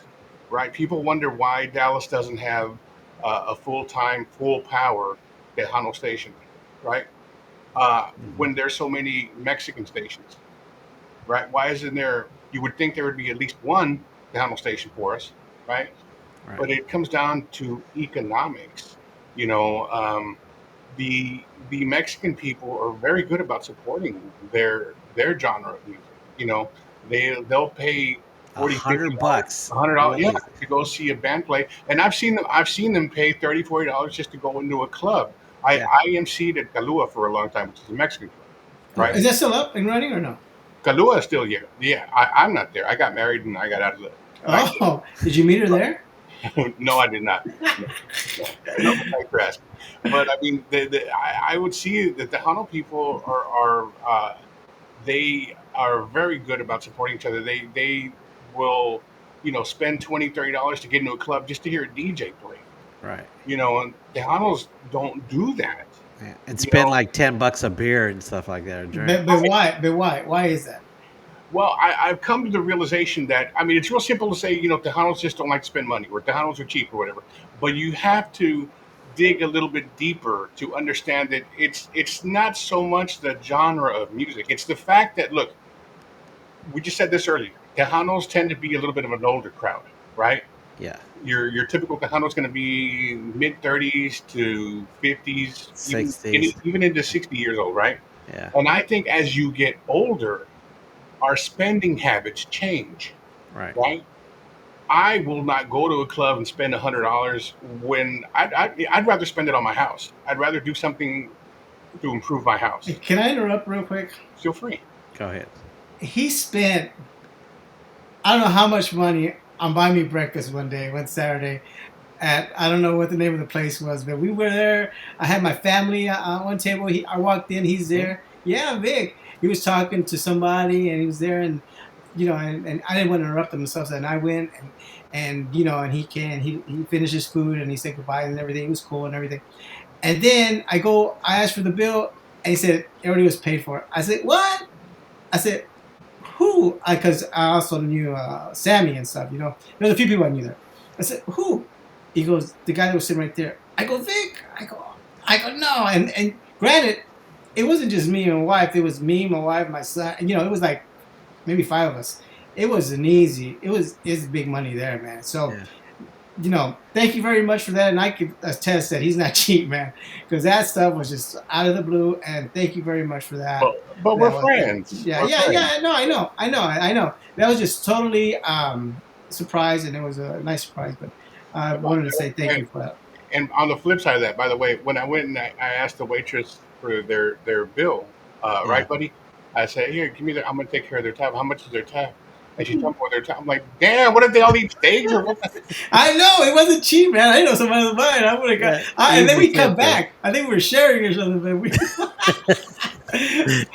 right? People wonder why Dallas doesn't have a full-time, full power Tejano station, right? Hmm. When there's so many Mexican stations, right? Why isn't there? You would think there would be at least one Tejano station for us, right? Right. But it comes down to economics. You know, the Mexican people are very good about supporting their genre of music. You know, they'll pay A 40, 50 hundred dollars, bucks. $100, yeah, Really? to go see a band play. And I've seen them pay 30, $40 just to go into a club. Yeah. I emceed at Kalua for a long time, which is a Mexican club, Oh, right? is that still up and running or no? Kalua is still here. Yeah, I'm not there. I got married and I got out of the. I, Oh, did you meet her there? no, I did not. No, no, no, thanks for asking. But I mean, I would see that the Hano people they are very good about supporting each other. They will, spend $20, $30 to get into a club just to hear a DJ play. Right. And the Hanos don't do that. Yeah. And You spend know, like $10 a beer and stuff like that, or drink. But why? But why? Why is that? well, I've come to the realization that, I mean, it's real simple to say, Tejanos just don't like to spend money, or Tejanos are cheap, or whatever. But you have to dig a little bit deeper to understand that it's not so much the genre of music; it's the fact that, look, we just said this earlier. Tejanos tend to be a little bit of an older crowd, right? Yeah. Your typical Tejano is going to be mid 30s to 50s, '60s. even into 60 years old, right? Yeah. And I think as you get older, our spending habits change, Right. right? I will not go to a club and spend $100 when I'd rather spend it on my house. I'd rather do something to improve my house. Can I interrupt real quick? Feel free. Go ahead. He spent I don't know how much money on buying me breakfast one Saturday at I don't know what the name of the place was, but we were there. I had my family on one table. I walked in, he's Me? there. Yeah, Vic. He was talking to somebody, and he was there, and and I didn't want to interrupt him and stuff. So and I went and he finished his food and he said goodbye and everything. It was cool and everything. And then I asked for the bill and he said everything was paid for. I said, what? I said, who? Because I also knew Sammy and stuff. There's a few people I knew there. I said, who? He goes, the guy that was sitting right there. I go, Vic. I go, no. And granted, it wasn't just me and my wife. It was me, my wife, my son. And, it was like maybe 5 of us. It was it's big money there, man. So, thank you very much for that. And I could attest that he's not cheap, man, because that stuff was just out of the blue. And thank you very much for that. But we're friends. Yeah, We're yeah, friends. yeah. No, I know. That was just totally surprise, and it was a nice surprise. But I wanted to say thank you for that. And on the flip side of that, by the way, when I went and I asked the waitress for their bill, right, buddy? I said, here, give me their. I'm gonna take care of their tab. How much is their tab? And she told me what their tab. I'm like, damn, what if they all eat steaks or what? I know it wasn't cheap, man. I know somebody was buying. I would have got. And then we come back. I think we were sharing or something. But we.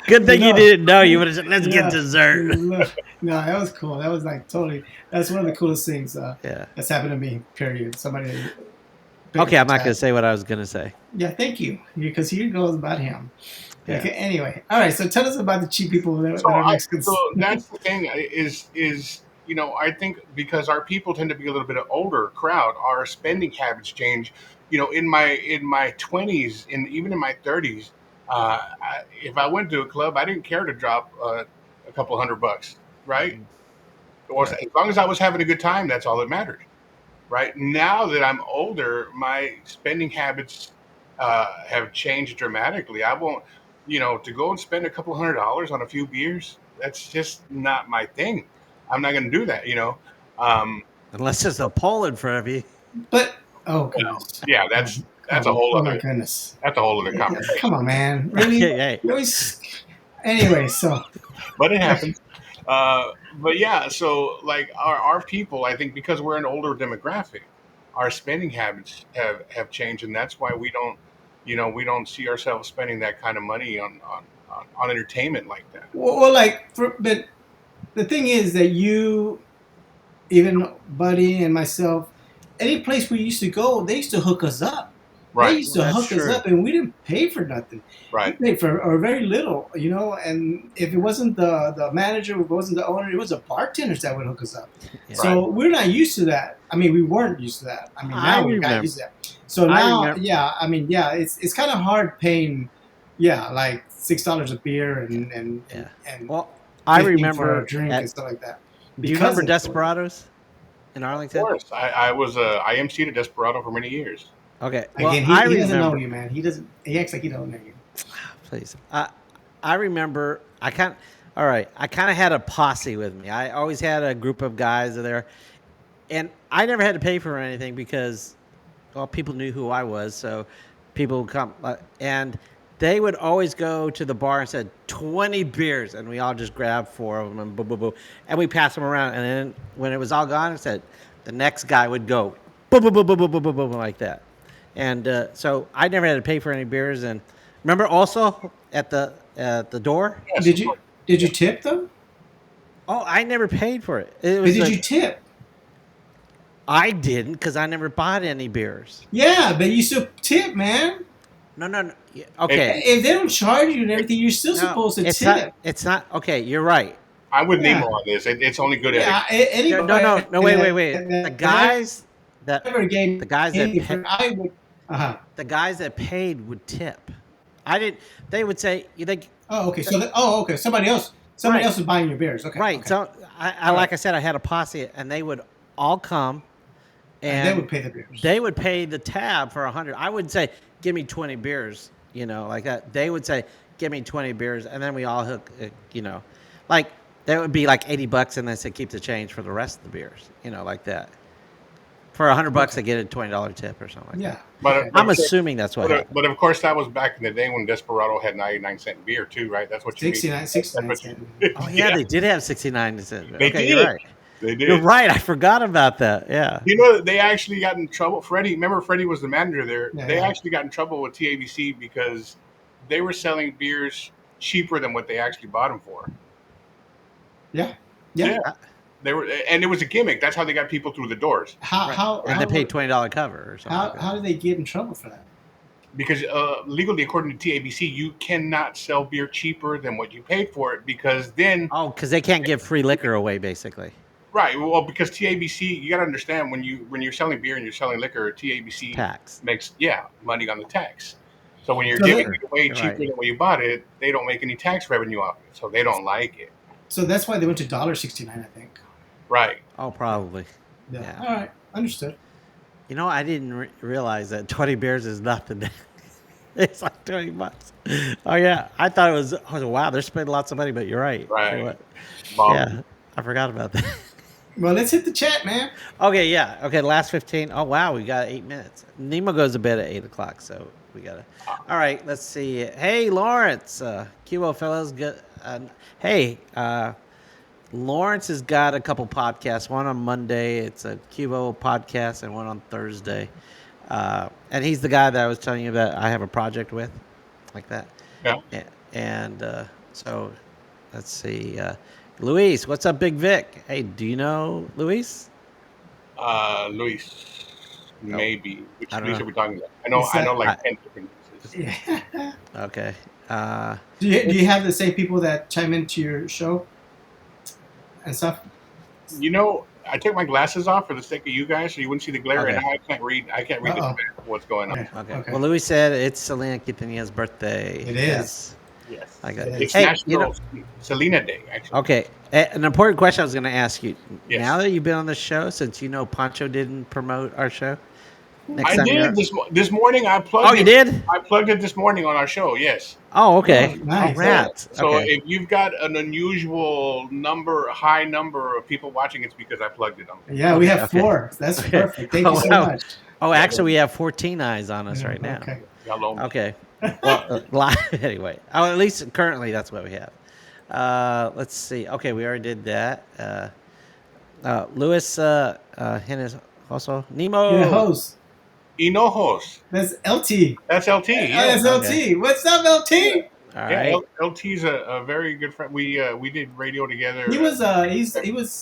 Good thing you didn't know. You would have said, "Let's get dessert." No, that was cool. That was like totally. That's one of the coolest things. That's happened to me. Period. Somebody. Okay, I'm not going to say what I was going to say. Yeah, thank you. Because here goes about him. Yeah. Okay. Anyway, all right. So tell us about the cheap people that are Mexicans. So that's the thing. Is I think because our people tend to be a little bit of older crowd, our spending habits change. In my 20s, even in my 30s, if I went to a club, I didn't care to drop a couple $100, right? Or as long as I was having a good time, that's all that mattered. Right now that I'm older, my spending habits have changed dramatically. I won't, to go and spend a couple $100 on a few beers. That's just not my thing. I'm not going to do that. Unless there's a pole in front of you. But goodness. Yeah, that's a whole other. Oh my goodness. That's a whole other conversation. Come on, man. Really? Hey. Anyway, so. But it happens. But yeah, so like our people, I think because we're an older demographic, our spending habits have changed, and that's why we don't see ourselves spending that kind of money on entertainment like that. Well, but the thing is that you, even Buddy and myself, any place we used to go, they used to hook us up. Right. They used to hook us up, and we didn't pay for nothing. Right. We paid for or very little, And if it wasn't the manager, it wasn't the owner, it was the bartenders that would hook us up. Yeah. So we're not used to that. I mean, we weren't used to that. I mean, now we got used to that. So now, it's kind of hard paying, like $6 a beer and well, I remember for a drink and stuff like that. Do you remember Desperados in Arlington? Of course, I was I emceed a Desperado for many years. Okay. Well, again, he doesn't know you, man. He doesn't. He acts like he don't know you. Please. I remember. I kind of had a posse with me. I always had a group of guys there, and I never had to pay for anything because, people knew who I was. So, people would come and they would always go to the bar and said 20 beers, and we all just grabbed 4 of them and boom, boom, boom, and we passed them around. And then when it was all gone, it said the next guy would go boom, boom, boom, boom, boom, boom, boom, boom, like that. And so I never had to pay for any beers. And remember also at the door. Yes, did you tip them? Oh, I never paid for it. But did you tip? I didn't because I never bought any beers. Yeah, but you still tip, man. No. Okay. If they don't charge you and everything, you're still supposed to tip. It's not. Okay, you're right. I'm with Nemo on this. It's only good at it. No. Wait. The guys that the guys that paid would tip. I didn't. They would say you think. Oh, okay. Okay. Somebody else is buying your beers. Okay. Right. Okay. So like I said, I had a posse, and they would all come, and they would pay the beers. They would pay the tab for 100. I would say, give me 20 beers. Like that. They would say, give me 20 beers, and then we all hook. Like that would be like $80, and they said keep the change for the rest of the beers. Like that. For $100, they get a $20 tip or something like that. But I'm assuming that's what happened. But of course, that was back in the day when Desperado had 99-cent beer too, right? That's what you 69 cents. Oh yeah, they did have 69 cents. They did. You're right. They did. You're right. I forgot about that. Yeah. They actually got in trouble. Remember Freddie was the manager there. Yeah, they actually got in trouble with TABC because they were selling beers cheaper than what they actually bought them for. Yeah. Yeah. Yeah, they were, and it was a gimmick. That's how they got people through the doors. How Right. how And they how paid would- $20 cover or something like how that. do they get in trouble for that? Because legally, according to TABC, you cannot sell beer cheaper than what you paid for it. Because then, Oh, because they can't give free liquor away, basically. right? Well, because TABC, you got to understand when you're selling beer and you're selling liquor, TABC Tax. makes money on the tax. So when you're So giving that, it away You're cheaper right. than when you bought it, they don't make any tax revenue off it. So they don't like it, so that's why they went to $1.69, I think. right? Oh, probably. Yeah. Yeah. All right. Understood. You know, I didn't realize that 20 beers is nothing. It's like 20 bucks. Oh, yeah. I thought it was, oh, wow, they're spending lots of money, but you're right. You're Right. right. Well, Yeah. I forgot about that. Well, let's hit the chat, man. Okay, yeah. Okay, last 15. Oh, wow, we got 8 minutes. Nemo goes to bed at 8 o'clock, so we got to. All right, let's see. Hey, Lawrence. QO fellows. Good. Hey, Lawrence has got a couple podcasts. One on Monday. It's a QO podcast, and one on Thursday. And he's the guy that I was telling you that I have a project with, like that. yeah. And so, let's see. Luis, what's up, Big Vic? Hey, do you know Luis? Luis, Oh, maybe. Which I don't Luis know. are we talking about? Is I know that like I, 10 different Luises. yeah? okay. Do you have the same people that chime into your show and stuff? You know, I took my glasses off for the sake of you guys, so you wouldn't see the glare. And Okay. now I can't read. I can't read the Uh glare of what's going on. oh. Okay. Okay. Okay. Well, Luis said it's Selena Quintanilla birthday. It is. Yes. Yes, I got It it. is. it's Hey, you know. National Selena Day, actually. Okay. An important question I was going to ask you. Yes. Now that you've been on the show, since you know Pancho didn't promote our show, next I time you're. did this morning. I plugged. Oh, you it. did? I plugged it this morning on our show. Yes. Oh, Oh, okay. nice. Oh, rats. So Okay. if you've got an unusual high number of people watching, it's because I plugged it on. Yeah, we Okay, have okay. 4. That's Okay. perfect. Thank Oh, you so wow. much. Oh, Yeah, actually, we have 14 eyes on us Yeah, right now. okay. y'all owe me. Okay. Well, anyway. Oh, at least currently that's what we have. Let's see. Okay, we already did that. Luis Hennes also. Nemo. Your host. Hinojos. That's LT. That's LT. Oh, Yeah. that's Okay. LT. What's up, LT? All Yeah, right. LT's a very good friend. We did radio together. He was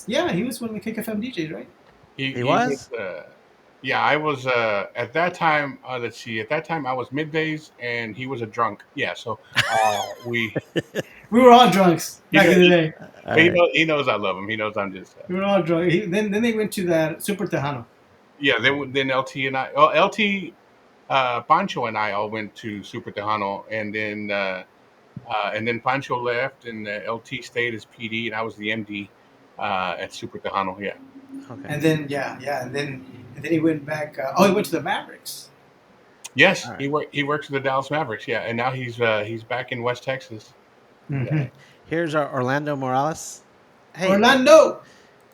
he was one of the Kick FM DJs, right? He was? Yeah, I was at that time. Let's see, at that time I was middays and he was a drunk. Yeah, so we We were all drunks he, back in the knows, day. All right. he knows I love him. He knows I'm just We were all drunk. Then they went to that Super Tejano. yeah. Then LT and I, LT, Pancho and I all went to Super Tejano, and then Pancho left and LT stayed as PD and I was the MD at Super Tejano. Yeah. Okay. And then and then he went back. He went to the Mavericks. Yes, All right. he works for the Dallas Mavericks. Yeah, and now he's back in West Texas. Mhm. Here's our Orlando Morales. Hey, Orlando.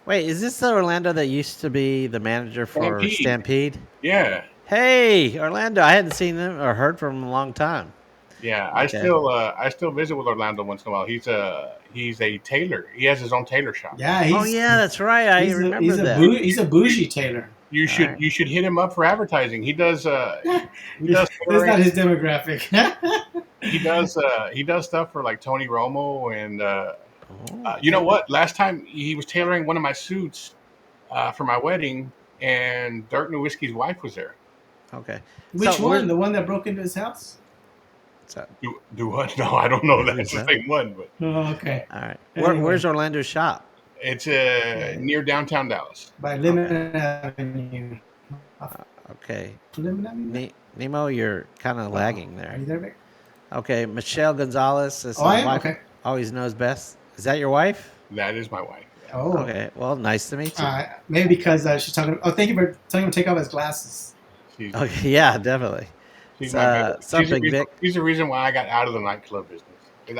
wait, is this the Orlando that used to be the manager for Stampede. Stampede? Yeah, Hey, Orlando. I hadn't seen him or heard from him in a long time. yeah. Okay. I still visit with Orlando once in a while. He's a tailor. He has his own tailor shop. Yeah, he's Oh, yeah, that's right. I remember that. He's a bougie tailor. You All right. should hit him up for advertising. He does he does That's not tailoring. his demographic. He does stuff for like Tony Romo and Oh, you know what? Last time he was tailoring one of my suits for my wedding, and Dirk Nowitzki's wife was there. okay. Which So, one? The one that broke into his house? So, Do what? No, I don't know. Who's That's the that? same one, but Oh, okay. all right. Anyway. Where's Orlando's shop? it's near downtown Dallas. By Lemon Avenue. Okay. Lemon Avenue? Nemo, you're kind of lagging Are there. you there, Vic? Okay. Michelle Gonzalez is Oh, I am? wife. Okay. Always knows best. Is that your wife? That is my wife. Oh. Okay. Well, nice to meet you. Maybe because she's talking. Oh, thank you for telling him to take off his glasses. She's, Okay. Yeah, definitely. she's my baby. Something, Vic. She's the reason why I got out of the nightclub business.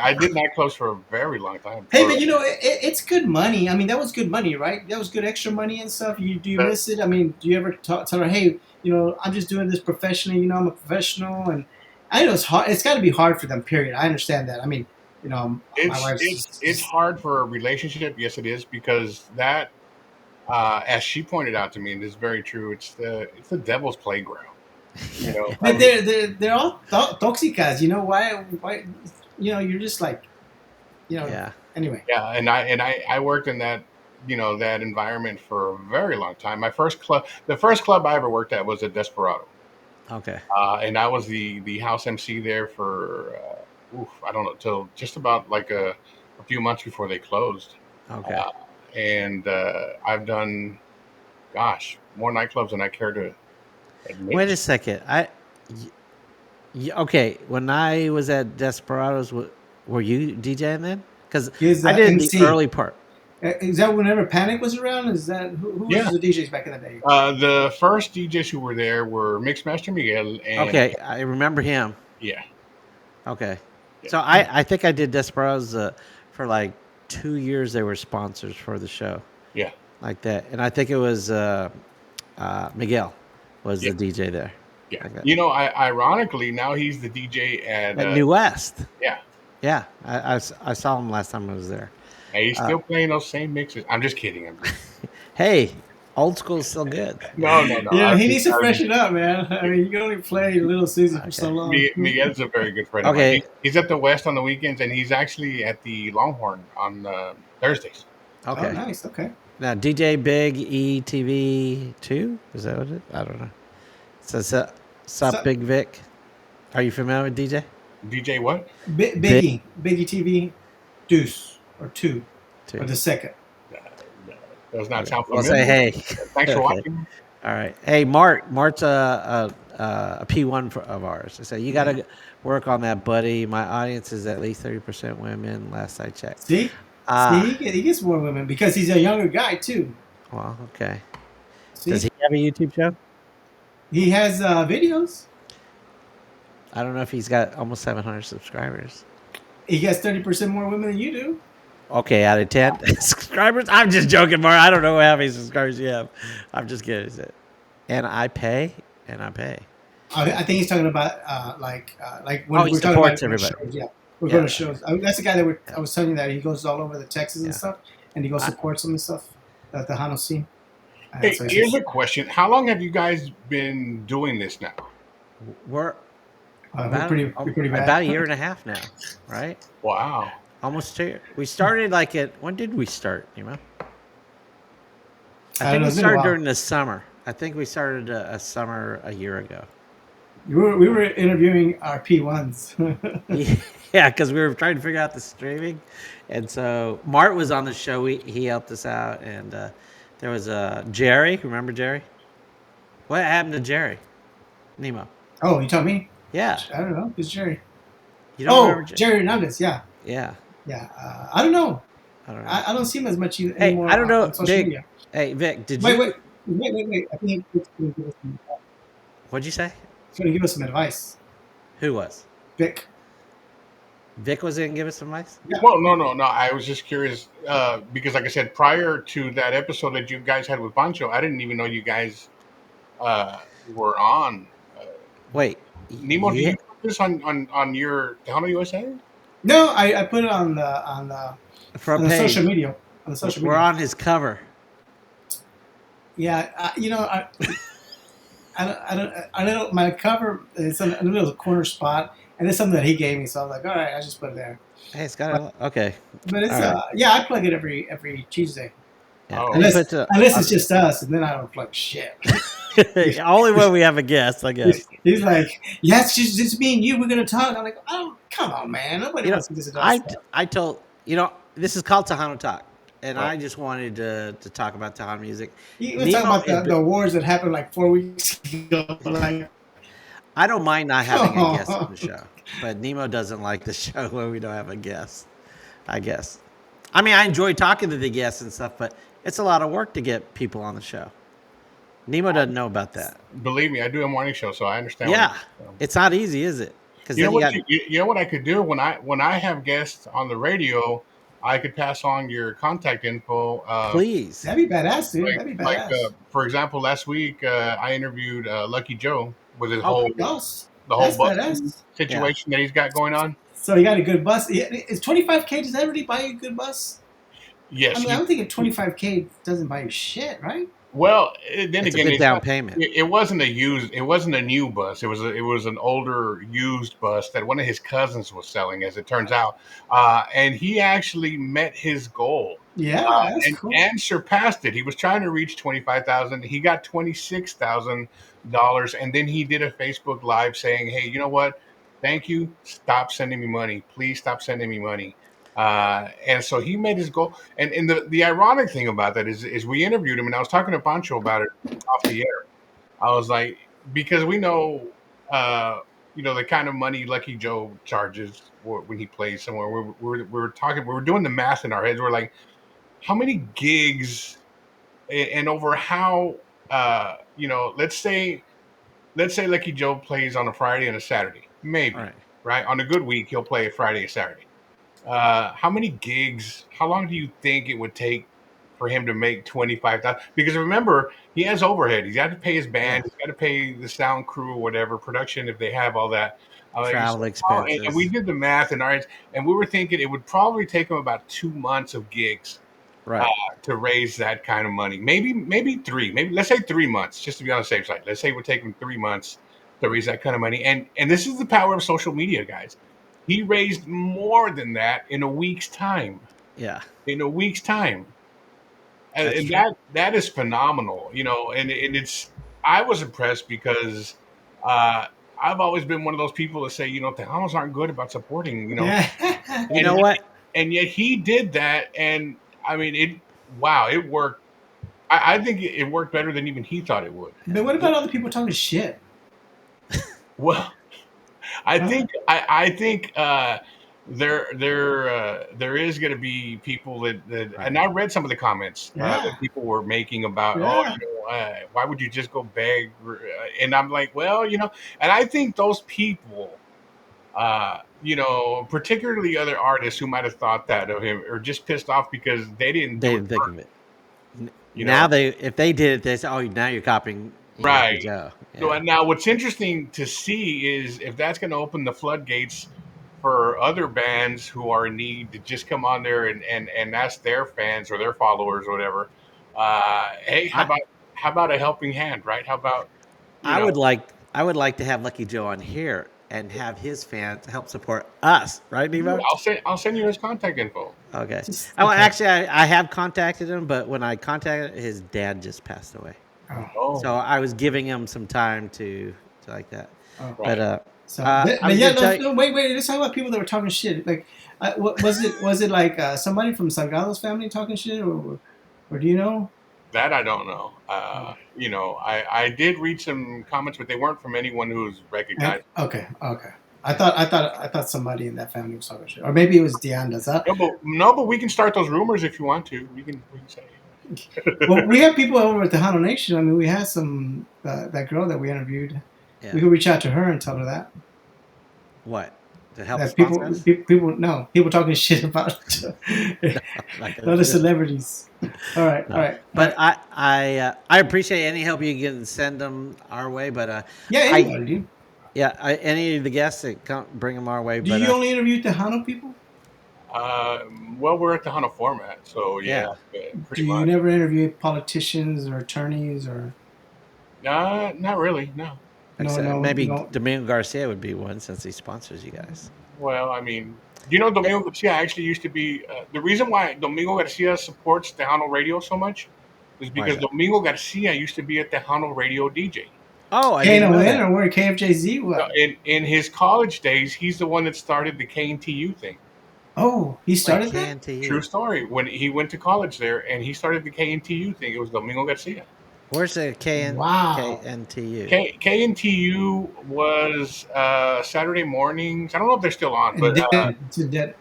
I did nightclubs for a very long time. Hey, but you know, it's good money. I mean, that was good money, right? That was good extra money and stuff. Do you miss it? I mean, do you ever tell her, hey, I'm just doing this professionally. I'm a professional, and I know it's hard. It's got to be hard for them. Period. I understand that. I mean, my wife's it's hard for a relationship. Yes, it is because that, as she pointed out to me, and this is very true. It's the devil's playground. But they're all toxicas. You know why? You're just like, You know. Yeah. Anyway. Yeah, and I worked in that that environment for a very long time. The first club I ever worked at was at Desperado, Okay. and I was the house MC there for I don't know till just about like a few months before they closed. Okay. Uh, and I've done, gosh, more nightclubs than I care to Wait a admit. second. Okay. When I was at Desperados, were you DJing then? Because He's I did the MC. early part. Is that whenever Panic was around? Is that who was Yeah, the DJs back in the day? the first DJs who were there were Mixmaster Miguel and Okay, I remember him. yeah, Okay, yeah. so I think I did Desperados for like 2 years. They were sponsors for the show Yeah, like that, and I think it was Miguel was yeah, the DJ there. yeah. Like that. Ironically, now he's the DJ at At New West. yeah. Yeah, I saw him last time I was there. And he's still playing those same mixes. I'm just kidding. Hey, old school is still good. No. Yeah, he needs to freshen up, man. I mean, you can only play Little Susie for so long. Miguel's a very good friend of Okay. mine. He's at the West on the weekends, and he's actually at the Longhorn on Thursdays. Okay. Oh, nice. Okay. Now DJ Big ETV2, is that what it is? I don't know. So sup Sup? Big Vic? Are you familiar with DJ? DJ what? Biggie TV, Deuce or two Two. or the second. Does not sound We'll familiar. say hey. Thanks for Okay. watching. All right. Hey, Mart's a P1 of ours. I said, you got to work on that, buddy. My audience is at least 30% women, last I checked. See, he gets more women because he's a younger guy too. Well, okay. See? Does he have a YouTube show? He has videos. I don't know if he's got almost 700 subscribers. He gets 30% more women than you do. Okay, out of 10 subscribers? I'm just joking, Mark. I don't know how many subscribers you have. I'm just kidding. And I pay. I think he's talking about like when He we're talking about supports everybody. shows. Yeah, we're going to shows. That's the guy that I was telling you that he goes all over the Texas and Yeah. stuff, and he goes supports them and stuff. The Tejano scene. Hey, So here's a question: how long have you guys been doing this now? We're we're pretty bad. about a year and a half now, right? Wow. Almost 2 years. We started when did we start, I I don't think know, we it's been a started while. during the summer. I think we started a summer a year ago. We were interviewing our P1s. Yeah, because we were trying to figure out the streaming. And so Mart was on the show. He helped us out. And there was Jerry. Remember Jerry? What happened to Jerry? Nemo. Oh, you told me? Yeah. I don't know. Who's Jerry? You don't Oh, remember Jerry Hernandez. Yeah. Yeah. Yeah. I don't know. I don't know. I don't see him as much Hey, anymore I don't know. on social Vic, media. hey, Vic, did Wait. you? I think he's going to give us some, What'd you say? advice. Who was? Vic. Vic was going to give us some advice? Well, no. I was just curious because, like I said, prior to that episode that you guys had with Pancho, I didn't even know you guys were on. Wait. Nemo, do you put this on your Tejano USA? No, I put it on the Front page. social media. On the social We're media. on his cover. Yeah, I don't. My cover is in a little corner spot, and it's something that he gave me, so I was like, all right, I just put it there. Hey, it's got a, okay. But it's All right. yeah, I plug it every Tuesday, Yeah. Oh. And he unless puts a- it's just us, and then I don't plug shit. only when we have a guest, I guess. He's like, yeah, it's just me and you. We're gonna talk. I'm like, oh, come on, man. Nobody wants to listen to us. I told this is called Tejano Talk, and Right. I just wanted to talk about Tejano music. Let's talk about the wars that happened like 4 weeks ago. Like, I don't mind not having a guest on the show, but Nemo doesn't like the show when we don't have a guest. I guess. I mean, I enjoy talking to the guests and stuff, but it's a lot of work to get people on the show. Nemo doesn't know about that. Believe me, I do a morning show, so I understand. Yeah, it's not easy, is it? Because You know what I could do when I have guests on the radio, I could pass on your contact info. please. that'd be badass, dude. That'd be badass. For example, last week I interviewed Lucky Joe with his Oh, whole Yes, the whole that's bus badass. situation that he's got going on. So you got a good bus. Is 25K? Does that really buy you a good bus? Yes, I mean, I don't think a 25K doesn't buy you shit, right? Well, then It's a again, good it's down not. payment. It wasn't a new bus. It was an older used bus that one of his cousins was selling, as it turns out. And he actually met his goal, Yeah, that's cool. and surpassed it. He was trying to reach 25,000. He got $26,000, and then he did a Facebook Live saying, "Hey, you know what? Thank you. Stop sending me money. Please stop sending me money." And so he made his goal. And the ironic thing about that is we interviewed him, and I was talking to Pancho about it off the air. I was like, because we know, uh, the kind of money Lucky Joe charges when he plays somewhere. We're talking, we were doing the math in our heads. We're like, how many gigs and over how, let's say Lucky Joe plays on a Friday and a Saturday, All maybe, right. right? On a good week, he'll play a Friday and Saturday. How many gigs? How long do you think it would take for him to make 25,000? Because remember, he has overhead. He's got to pay his Yeah. band. He's got to pay the sound crew, whatever production, if they have all that. So, Travel and we expenses. did the math in our heads, and we were thinking it would probably take him about 2 months of gigs uh, Right. to raise that kind of money. Maybe three. Maybe let's say 3 months, just to be on the safe side. Let's say it would take him 3 months to raise that kind of money. And this is the power of social media, guys. He raised more than that in a week's time. Yeah. In a week's time, That's and true. that is phenomenal. And it's I was impressed because uh, I've always been one of those people that say, Tejanos aren't good about supporting, Yeah. You and know yet, what? and yet he did that, and I mean it. Wow, it worked. I think it worked better than even he thought it would. But what about all the people talking shit? Well, I Huh? think I think there is going to be people that Right. and I read some of the comments that Yeah. people were making about Yeah. why would you just go beg and I'm like well and I think those people particularly other artists who might have thought that of him are just pissed off because they didn't They do it didn't think of it. you know Now if they did it, they say, "Oh, now you're copying Lucky right. Joe." So Yeah. and now what's interesting to see is if that's going to open the floodgates for other bands who are in need to just come on there and ask their fans or their followers or whatever, hey, I how about a helping hand, right? How about you I know, would like I would like to have Lucky Joe on here and have his fans help support us, right, Nemo? I'll send you his contact info. Okay. Just Oh, okay. actually, I have contacted him, but when I contacted his dad just passed away, Oh. so Oh, I was giving him some time to like that. Oh. But right. So, I but was yeah, gonna no, tell you, no, wait. Let's talk about people that were talking shit. Like, what was it? Was it like somebody from Salgado's family talking shit, or do you know? That I don't know. Oh. I did read some comments, but they weren't from anyone who's And recognized. okay, okay. I thought somebody in that family was talking shit, or maybe it was Deanna's. No, but we can start those rumors if you want to. We can say. Well, we have people over at the Hano Nation. I mean, we had some that girl that we interviewed. yeah, We could reach out to her and tell her that what to help that sponsor us? people no people talking shit about I'm not gonna other do it. celebrities. All right, all No, right, all but right. I appreciate any help you can send them our way. But Yeah, I anybody, dude. yeah, any of the guests that come bring them our way. Do But you only interview Tejano people? Well, we're at the Hana format, so yeah, yeah, pretty Do you much. never interview politicians or attorneys or Not really. No. like I no, said, no, maybe no? Domingo Garcia would be one since he sponsors you guys. Well, I mean, Domingo Garcia actually used to be the reason why Domingo Garcia supports Tejano Radio so much is Why is because that? Domingo Garcia used to be a Tejano Radio DJ. Oh, I didn't know KNON that. or where KFJZ? No, What? in his college days, he's the one that started the KNTU thing. Oh, he Wait, started that? True KNTU. story. When he went to college there and he started the KNTU thing, it was Domingo Garcia. Where's the Wow. KNTU? KNTU was Saturday mornings. I don't know if they're still on, And but dead. It's dead.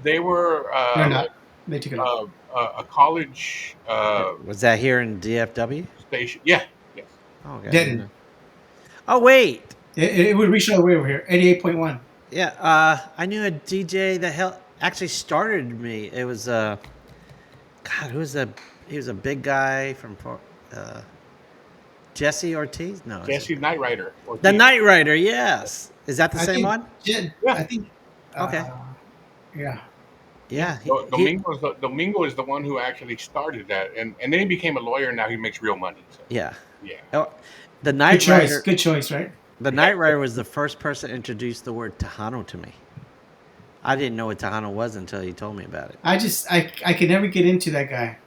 they were They're not. They took it off. a college Was that here in DFW? station. Yeah, yes. Oh, okay, I didn't Deadened. know. Oh, wait. It would reach all the way over here. 88.1. Yeah, I knew a DJ that actually started me. It was God, who was the? He was a big guy from uh, Jesse Ortiz. No, it's Jesse Knight Rider. the Ortiz. Night Rider. Yes, is that the I same think one? Jed. Yeah. I think. Okay, Yeah. Yeah, Domingo is the one who actually started that, and then he became a lawyer. And now he makes real money. So yeah. yeah, Oh, the Good Night choice. Rider. Good choice, right? The Night Rider was the first person to introduce the word Tejano to me. I didn't know what Tejano was until he told me about it. I could never get into that guy.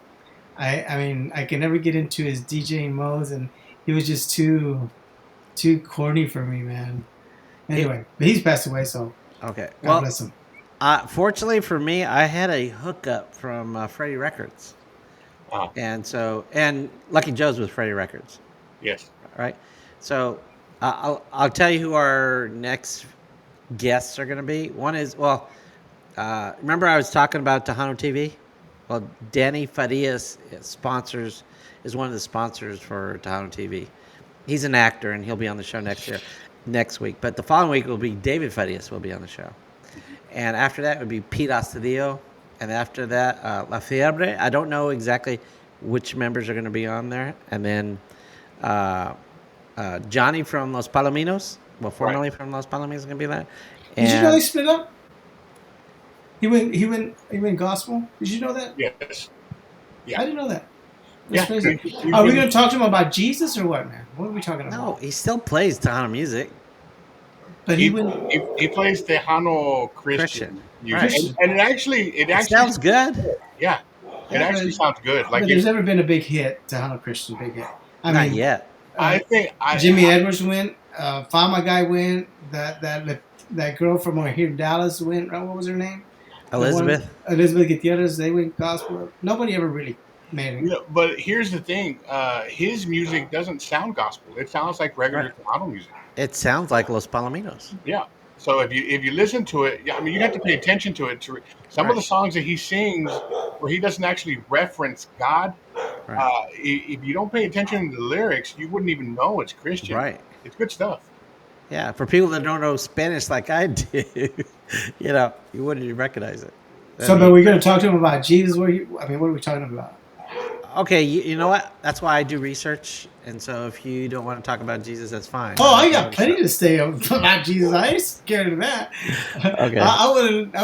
I mean I could never get into his DJing modes, and he was just too corny for me, man. He, Anyway, but he's passed away, so okay. God Well, bless him. fortunately for me, I had a hookup from Freddie Records, uh, and Lucky Joe's with Freddie Records, yes, right? So I'll tell you who our next guests are going to be. One is remember I was talking about Tejano TV? Well, Danny Farias sponsors is one of the sponsors for Tejano TV. He's an actor and he'll be on the show next week. But the following week will be David Farias will be on the show, and after that would be Pete Astudillo, and after that La Fiebre. I don't know exactly which members are going to be on there, and then uh, Johnny from Los Palominos, well, right. formerly from Los Palominos, is going to be there, Did you know they and split up? He went gospel. Did you know that? Yes, I yeah, didn't know that. That's yeah. crazy. He's Are we been going to talk to him about Jesus or what, man? What are we talking no, about? he still plays Tejano music. But he he went he plays Tejano Christian, Christian music, right? Christian. and it It actually sounds sounds good. good. Yeah, it Yeah, actually sounds good. Like but there's never been a big hit to Hunter Christian big hit. I Not mean, yet. I think Jimmy Edwards went, Fama guy went, that girl from here in Dallas went. What was her name? The one Elizabeth. Elizabeth Gutierrez. They went gospel. Nobody ever really made it. you know, but here's the thing: his music doesn't sound gospel. It sounds like regular Right. Tejano music. It sounds like Los Palominos. Yeah. So if you listen to it, yeah, I mean, you have to pay attention to it. Some of Right. the songs that he sings, where he doesn't actually reference God, Right. if you don't pay attention to the lyrics, you wouldn't even know it's Christian. Right. It's good stuff. Yeah. For people that don't know Spanish like I do, you wouldn't even recognize it. I So, but mean, we're going to talk to him about Jesus. What are we talking about? okay, you know what? That's why I do research. And so if you don't want to talk about Jesus, that's fine. Oh, I That's got another plenty show. to say about Jesus. I ain't scared of that. Okay. I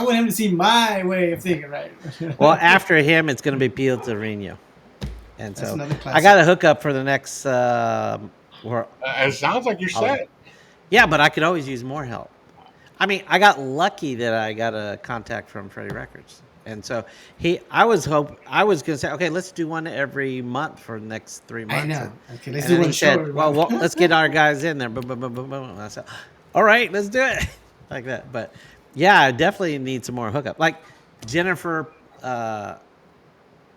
want him to see my way of thinking, right? Well, after him, it's going to be Pio Torino. And That's so another I classic. got a hookup for the next. It sounds like you're set. Yeah, but I could always use more help. I mean, I got lucky that I got a contact from Freddie Records, and so I was gonna say, okay, let's do one every month for the next 3 months. I know. Okay, let's And do then one he show. said, well, let's get our guys in there. Boom, boom, boom, boom, boom. And I said, all right, let's do it like that. But yeah, I definitely need some more hookup. Like Jennifer Pena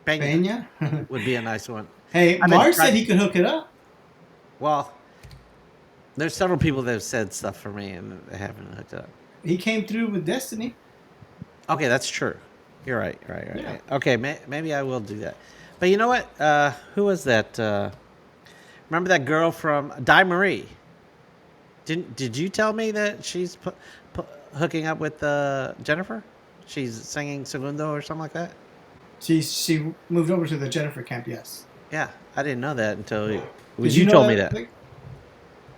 Pena. would be a nice one. Hey, I've been Mark said trying- he could hook it up. Well, there's several people that have said stuff for me and they haven't hooked it up. He came through with Destiny. Okay, that's true. You're right. Yeah. Right. Okay, maybe I will do that. But you know what? Who was that? Remember that girl from Di Marie? Did you tell me that she's hooking up with Jennifer? She's singing Segundo or something like that. She moved over to the Jennifer camp. Yes. Yeah, I didn't know that until Did you know told me that.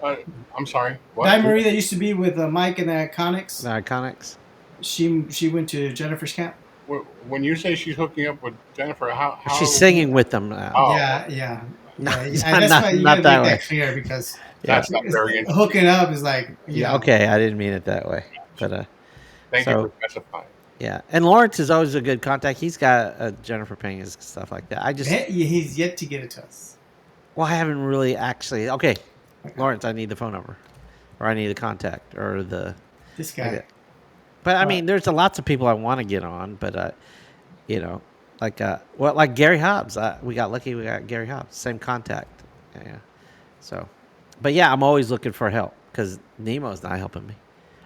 Like, I'm sorry. What? Di Marie that used to be with Mike and the Iconics. The Iconics. She went to Jennifer's camp. When you say she's hooking up with Jennifer, how She's singing with them now. Oh. Yeah. No, Yeah, it's that's not- why you not gotta that make way. that clear because That's not very interesting. hooking up is like Yeah. Okay, I didn't mean it that way, but Thank so- you for specifying. yeah. And Lawrence is always a good contact. He's got Jennifer Pena's stuff like that. He's yet to get it to us. Well, I haven't really actually. Okay, Lawrence, I need the phone number, or I need the contact, or the. This guy. Okay. But I mean, there's lots of people I want to get on, but like Gary Hobbs. We got lucky. We got Gary Hobbs, same contact. Yeah. So, but yeah, I'm always looking for help because Nemo's not helping me.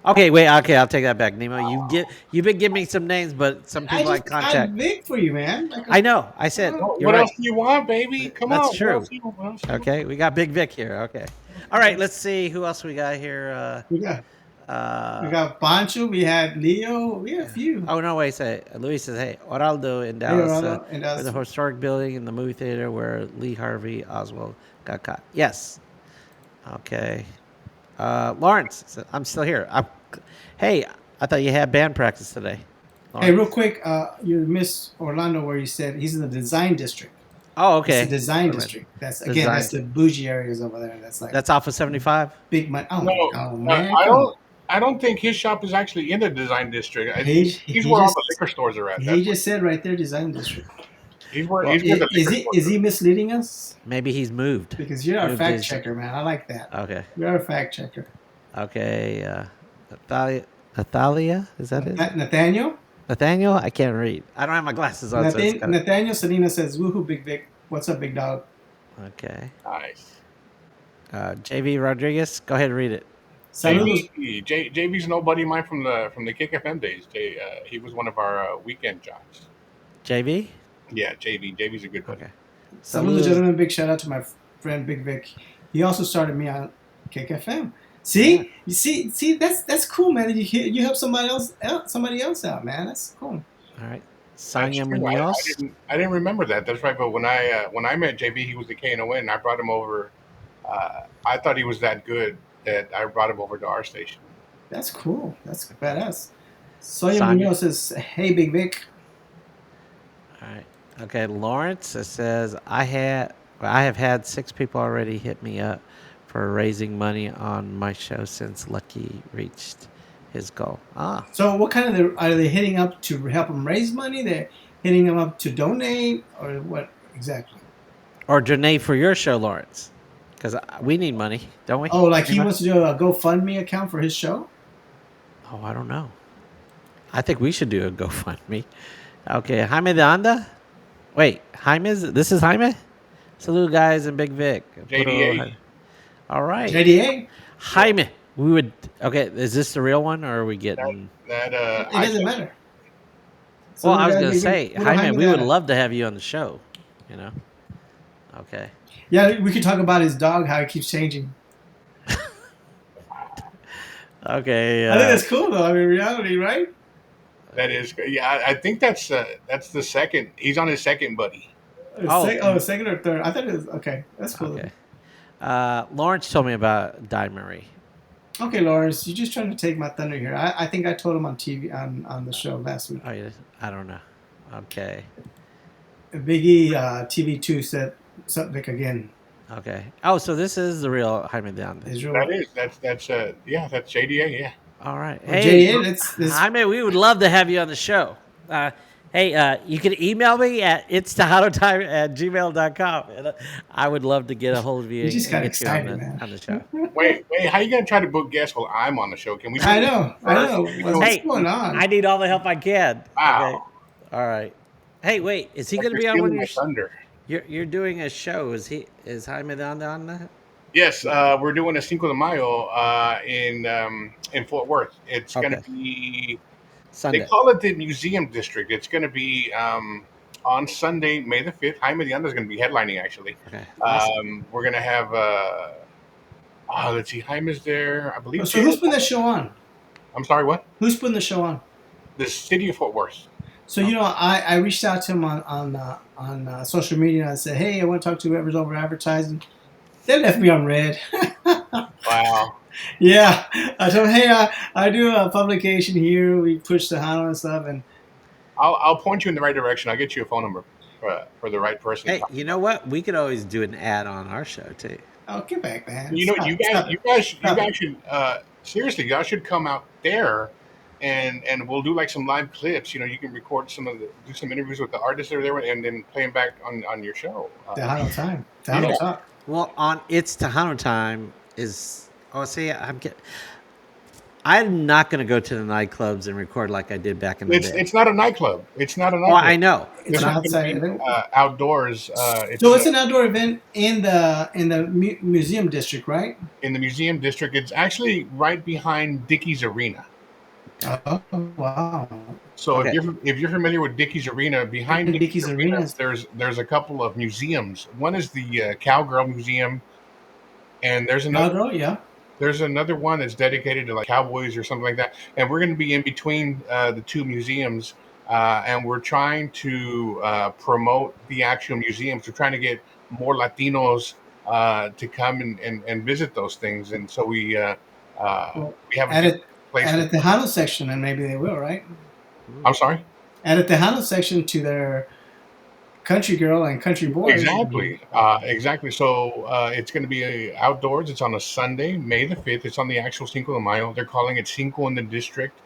Okay, wait. Okay, I'll take that back, Nemo. You've been giving me some names, but some people I contact. I'm big for you, man. Like, I know. I said. Oh, You're What right. else do you want, baby? Come That's on. true. What else do you want? Okay, we got Big Vic here. Okay. All right, let's see who else we got here. we got Pancho. We had Leo. We had a few. Oh no! Wait, say Luis says, "Hey, Oraldo in Hey, Dallas, Orlando in Dallas. with the historic building in the movie theater where Lee Harvey Oswald got caught." Yes. Okay. Lawrence, I'm still here. Hey, I thought you had band practice today. Hey, real Lawrence? quick, you missed Orlando where you said he's in the design district. Oh, It's the okay. design Wait a minute. district. That's again, that's Design. the bougie areas over there. That's like That's off of 75. big money. Oh, No, oh man, I come on. don't. I don't think his shop is actually in the design district. He's He where all the just liquor stores are at. he That's just said right there, design district. Well, he's where the liquor stores Is he misleading us? maybe he's moved. Because you're our Moved fact his. checker, man. I like that. Okay. You're a fact checker. Okay. Nathalia, is that it? Nathaniel? Nathaniel? I can't read. I don't have my glasses on, so it's kind of Nathaniel Selena says, "Woohoo, Big Vic. What's up, big dog?" okay. are nice. JV Rodriguez, go ahead and read it. Saludos. JV's no buddy of mine from the Kick FM days. He was one of our weekend jocks. JV. Yeah, JV's a good buddy. Okay. Saludos, Saludos. gentlemen. Big shout out to my friend Big Vic. He also started me on KKFM. See, Yeah. you see, that's cool, man. You help somebody else out, man. That's cool. All right. That's Sonia true. Munoz. I didn't remember that. That's right. But when I met JV, he was the KNON, and I brought him over. I thought he was that good that I brought him over to our station. That's cool. That's badass. Sonia Sonia. Munoz says, "Hey, Big Vic." All right. Okay. Lawrence. It says I have had 6 people already hit me up for raising money on my show since Lucky reached his goal. Ah. So, what kind of are they hitting up to help them raise money? They're hitting them up to donate, or what exactly? Or donate for your show, Lawrence, because we need money, don't we? Oh, like he Anybody? wants to do a GoFundMe account for his show? Oh, I don't know. I think we should do a GoFundMe. Okay, Jaime de Anda. Wait, this is Jaime. Salute, guys, and Big Vic. JDA. All right, JDA. Jaime. We would. Okay, is this the real one, or are we getting? That It doesn't matter. Well, So I was guys, gonna we- say, we- Jaime, we would that. love to have you on the show. You know. Okay. Yeah, we could talk about his dog, how he keeps changing. Okay. I think that's cool, though. I mean, reality, right? that is, yeah. I think that's the second. He's on his second buddy. Second or third. I thought it was okay. That's cool. Okay. Lawrence told me about Di Marie. Okay, Lawrence, you're just trying to take my thunder here. I think I told him on TV on the show last week. Oh, yeah, I don't know. Okay. Biggie TV2 said something again. Okay. Oh, so this is the real Jaime de Anda. Israel. That's that's JDA. Yeah. All right. Well, Hey, JDA, that's Jaime, we would love to have you on the show. Hey, you can email me at itstejanotime@gmail.com. And I would love to get a hold of you You just and got get you on excited, man. on the show. Wait, how you gonna try to book guests while I'm on the show? Can we? Do I it know. first? What's Hey, going on? I need all the help I can. Wow. Okay. All right. Hey, wait. Is he Like going to you're be on one stealing of my your? thunder. You're doing a show. Is Jaime de Anda on that? Yes, we're doing a Cinco de Mayo in Fort Worth. It's going Okay. to be. They Sunday. call it the Museum District. It's going to be on Sunday, May the 5th. Jaime de Anda is going to be headlining, actually. Okay. Awesome. We're going to have. Let's see, Jaime's there. I believe. So who's putting that show on? I'm sorry, what? Who's putting the show on? The city of Fort Worth. So I reached out to him on social media and I said, hey, I want to talk to whoever's over advertising. They left me on red. Wow. Yeah, I told him, hey, I do a publication here. We push Tejano and stuff, and I'll point you in the right direction. I'll get you a phone number for the right person. Hey, you know what? We could always do an ad on our show too. oh, get back, man. You know, Stop, you stop guys it. should seriously, y'all should come out there, and we'll do like some live clips. You know, you can record do some interviews with the artists that are there, and then play them back on your show. Tejano time. Tejano Yeah. talk. Well, on It's Tejano Time is. Oh, see, I'm not going to go to the nightclubs and record like I did back in the day. It's not a nightclub. It's not a nightclub. Well, I know. It's an outside event. Outdoors. So it's an outdoor event in the museum district, right? in the museum district. It's actually right behind Dickies Arena. Oh, wow. So Okay. if you're familiar with Dickies Arena, behind Dickies Arena. there's a couple of museums. One is the Cowgirl Museum, and there's another one that's dedicated to like cowboys or something like that. And we're going to be in between the two museums, and we're trying to promote the actual museums. We're trying to get more Latinos to come and visit those things. And so we have Well, a add place. it the Tejano section, and maybe they will, right? I'm sorry. Add a Tejano section to their country girl and country boys. Exactly. Exactly. So it's going to be outdoors. It's on a Sunday, May the 5th. It's on the actual Cinco de Mayo. They're calling it Cinco in the district,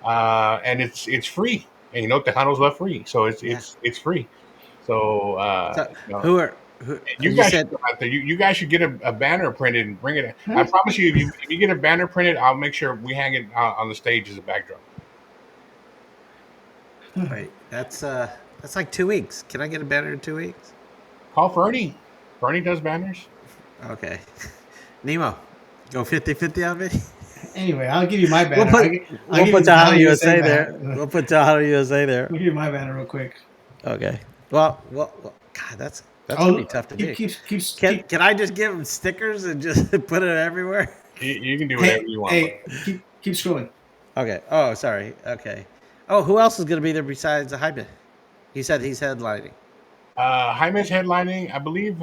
and it's free. And Tejanos love free, so Yeah. it's free. So So who you you guys should said? go out there. You guys should get a banner printed and bring it. I promise you, if you get a banner printed, I'll make sure we hang it on the stage as a backdrop. Wait, that's like 2 weeks. Can I get a banner in 2 weeks? Call Fernie. Fernie does banners. Okay. Nemo, go 50-50 on me. Anyway, I'll give you my We'll banner. put I'll we'll give you put the Tejano Tejano USA there. banner. We'll put Tejano USA there. I'll give you my banner real quick. Okay. Well, God, that's gonna be tough to do. Can I just give them stickers and just put it everywhere? You can do whatever you want. Hey, keep scrolling. Okay. Oh, sorry. Okay. Oh, who else is gonna be there besides Jaime? He said he's headlining. Jaime's headlining. I believe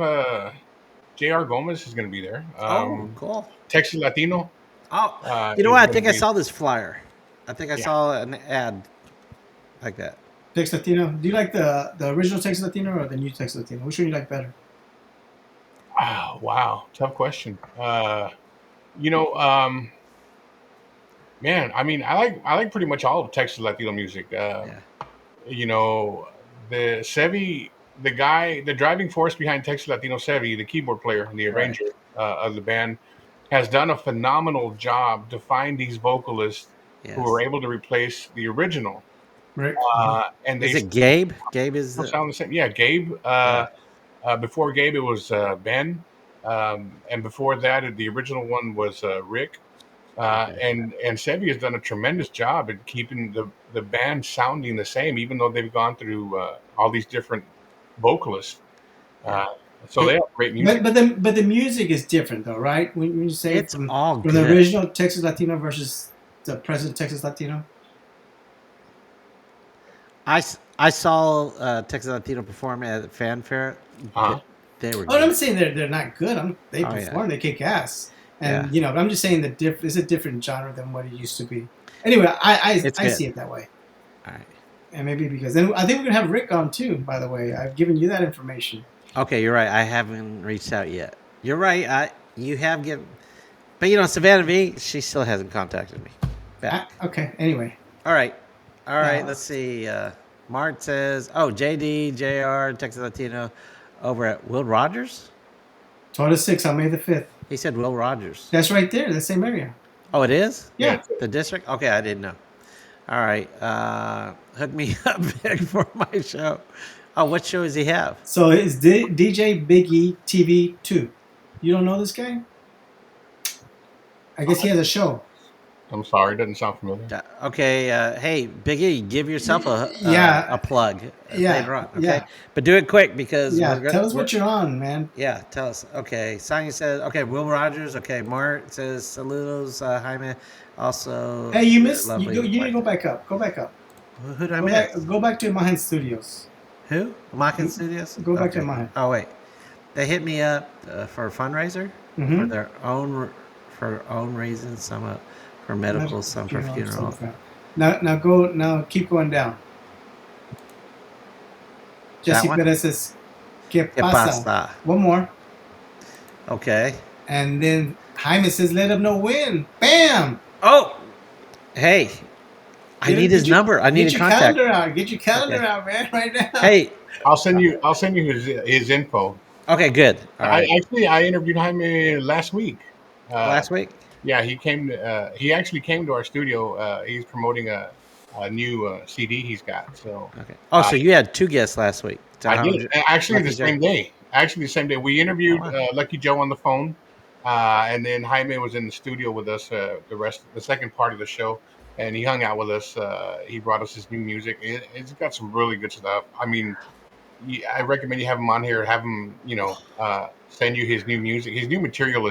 J.R. Gomez is going to be there. Oh, cool. Texas Latino. Oh, you know Is what? I gonna think I be- saw this flyer. I think I Yeah. saw an ad like that. Texas Latino. Do you like the original Texas Latino or the new Texas Latino? Which one you like better? Oh, wow, tough question. You know, man, I mean, I like pretty much all of Texas Latino music. Yeah. You know, the Sevi, the driving force behind Texas Latino Sevi, the keyboard player, the Right. arranger of the band, has done a phenomenal job to find these vocalists who Yes. are able to replace the original. Rick. And Is they it Gabe? Gabe is still the. sound the same. Yeah, Gabe. Yeah. Before Gabe, it was Ben, and before that, the original one was Rick. Okay. And Sevi has done a tremendous job at keeping the band sounding the same, even though they've gone through all these different vocalists. Yeah. Uh, so they have great music. But the music is different though, right? When you say It's all from the good. original Texas Latino versus the present Texas Latino. I saw Texas Latino perform at Fanfare. Uh-huh. They were. Oh, I'm Good. saying they're not good. They Oh, yeah. perform, they kick ass, and Yeah. but I'm just saying it's a different genre than what it used to be. Anyway, I It's good. see it that way, All right. and maybe because then I think we're gonna have Rick on too. By the way, I've given you that information. Okay, you're right. I haven't reached out yet. You're right. You have given, but Savannah V, she still hasn't contacted me back. Okay. Anyway, All right. Uh, Let's see. Mart says, "Oh, JD, JR, Texas Latino, over at Will Rogers." 12 to 6 on May the 5th. He said Will Rogers. That's right there, the same area. Oh, it is Yeah. the district. Okay, I didn't know. All right. Hook me up Vic, for my show. Oh, what show does he have? So it's DJ Biggie TV 2. You don't know this guy? I guess he has a show. I'm sorry, it doesn't sound familiar. Okay. Hey, Biggie, give yourself a plug Yeah, later on. Okay, yeah. but do it quick because Yeah, tell us what you're on, man. Yeah, tell us. Okay, Sonia says, okay, Will Rogers. Okay, Mart says, saludos, Jaime. Also, Hey, you missed. lovely You need to wife. go back up. Go back up. Who did I Go miss? back, go back to Mahan Studios. Who? Macan Studios? Go back to mine. Oh, wait. They hit me up for a fundraiser for Mhm. their own reasons. Some for medical, some for funeral. Now keep going down. Jesse one? Perez says, ¿Qué ¿Qué pasa? pasa? One more. Okay. And then Jaime says, let him know when. Bam! Oh, hey. I need his number. I need Get to your contact. calendar out. Get your calendar Okay. out, man, right now. Hey. I'll send you his info. Okay, good. All right. I interviewed Jaime last week. Last week? Yeah, he came. He actually came to our studio. He's promoting a new CD he's got. So Okay. Oh, so you had two guests last week. I did actually Lucky the Joe. same day. Actually, the same day we interviewed Oh, wow. Lucky Joe on the phone, and then Jaime was in the studio with us. The second part of the show, and he hung out with us. He brought us his new music. It's got some really good stuff. I mean, I recommend you have him on here. Have him, send you his new music. His new material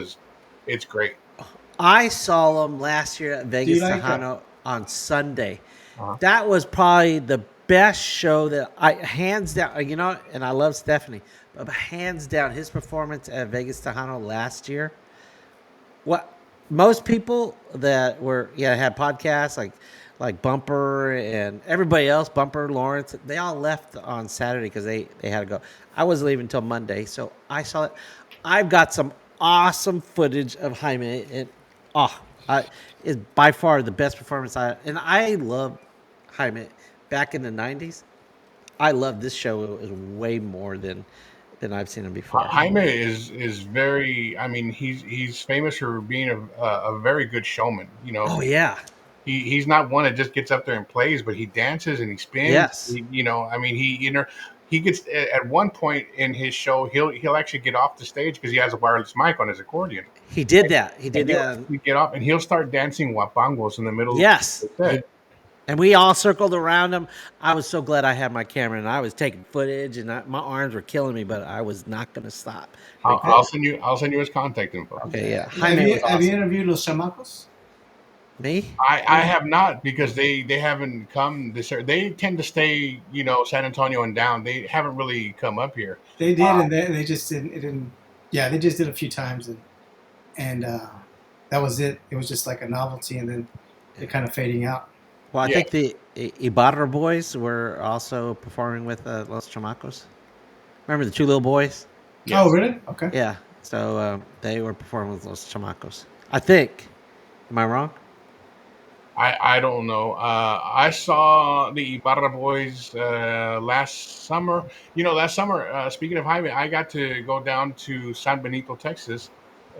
it's great. I saw them last year at Vegas like Tejano on Sunday. Uh-huh. That was probably the best show that hands down, and I love Stephanie, but hands down, his performance at Vegas Tejano last year. What most people that had podcasts, like like Bumper and everybody else, Bumper, Lawrence, they all left on Saturday because they had to go. I wasn't leaving until Monday, so I saw it. I've got some awesome footage of Jaime, and oh, it's by far the best performance I love Jaime back in the '90s. I love this show is way more than I've seen him before. Jaime is very. I mean, he's famous for being a very good showman. You know, Oh yeah, he's not one that just gets up there and plays, but he dances and he spins. yes, I mean, he gets at one point in his show he'll actually get off the stage because he has a wireless mic on his accordion, he did that. He and did that. he'll get off and he'll start dancing wapangos in the middle of Yes, the set. and we all circled around him. I was so glad I had my camera and I was taking footage, and my arms were killing me, but I was not going to stop. I'll send you his contact info. Okay, yeah. Have Jaime you was have you awesome. interviewed Los Chamacos? Me? I have not because they haven't come this year. They tend to stay, San Antonio and down. They haven't really come up here. They did, and they just didn't. It didn't. Yeah, they just did a few times, and that was it. It was just like a novelty, and then it kind of fading out. Well, I Yeah. think the Ibarra boys were also performing with Los Chamacos. Remember the two little boys? Yes. Oh, really? Okay. Yeah. So they were performing with Los Chamacos. I think. Am I wrong? I don't know. I saw the Ibarra boys last summer. Last summer, speaking of Jaime, I got to go down to San Benito, Texas,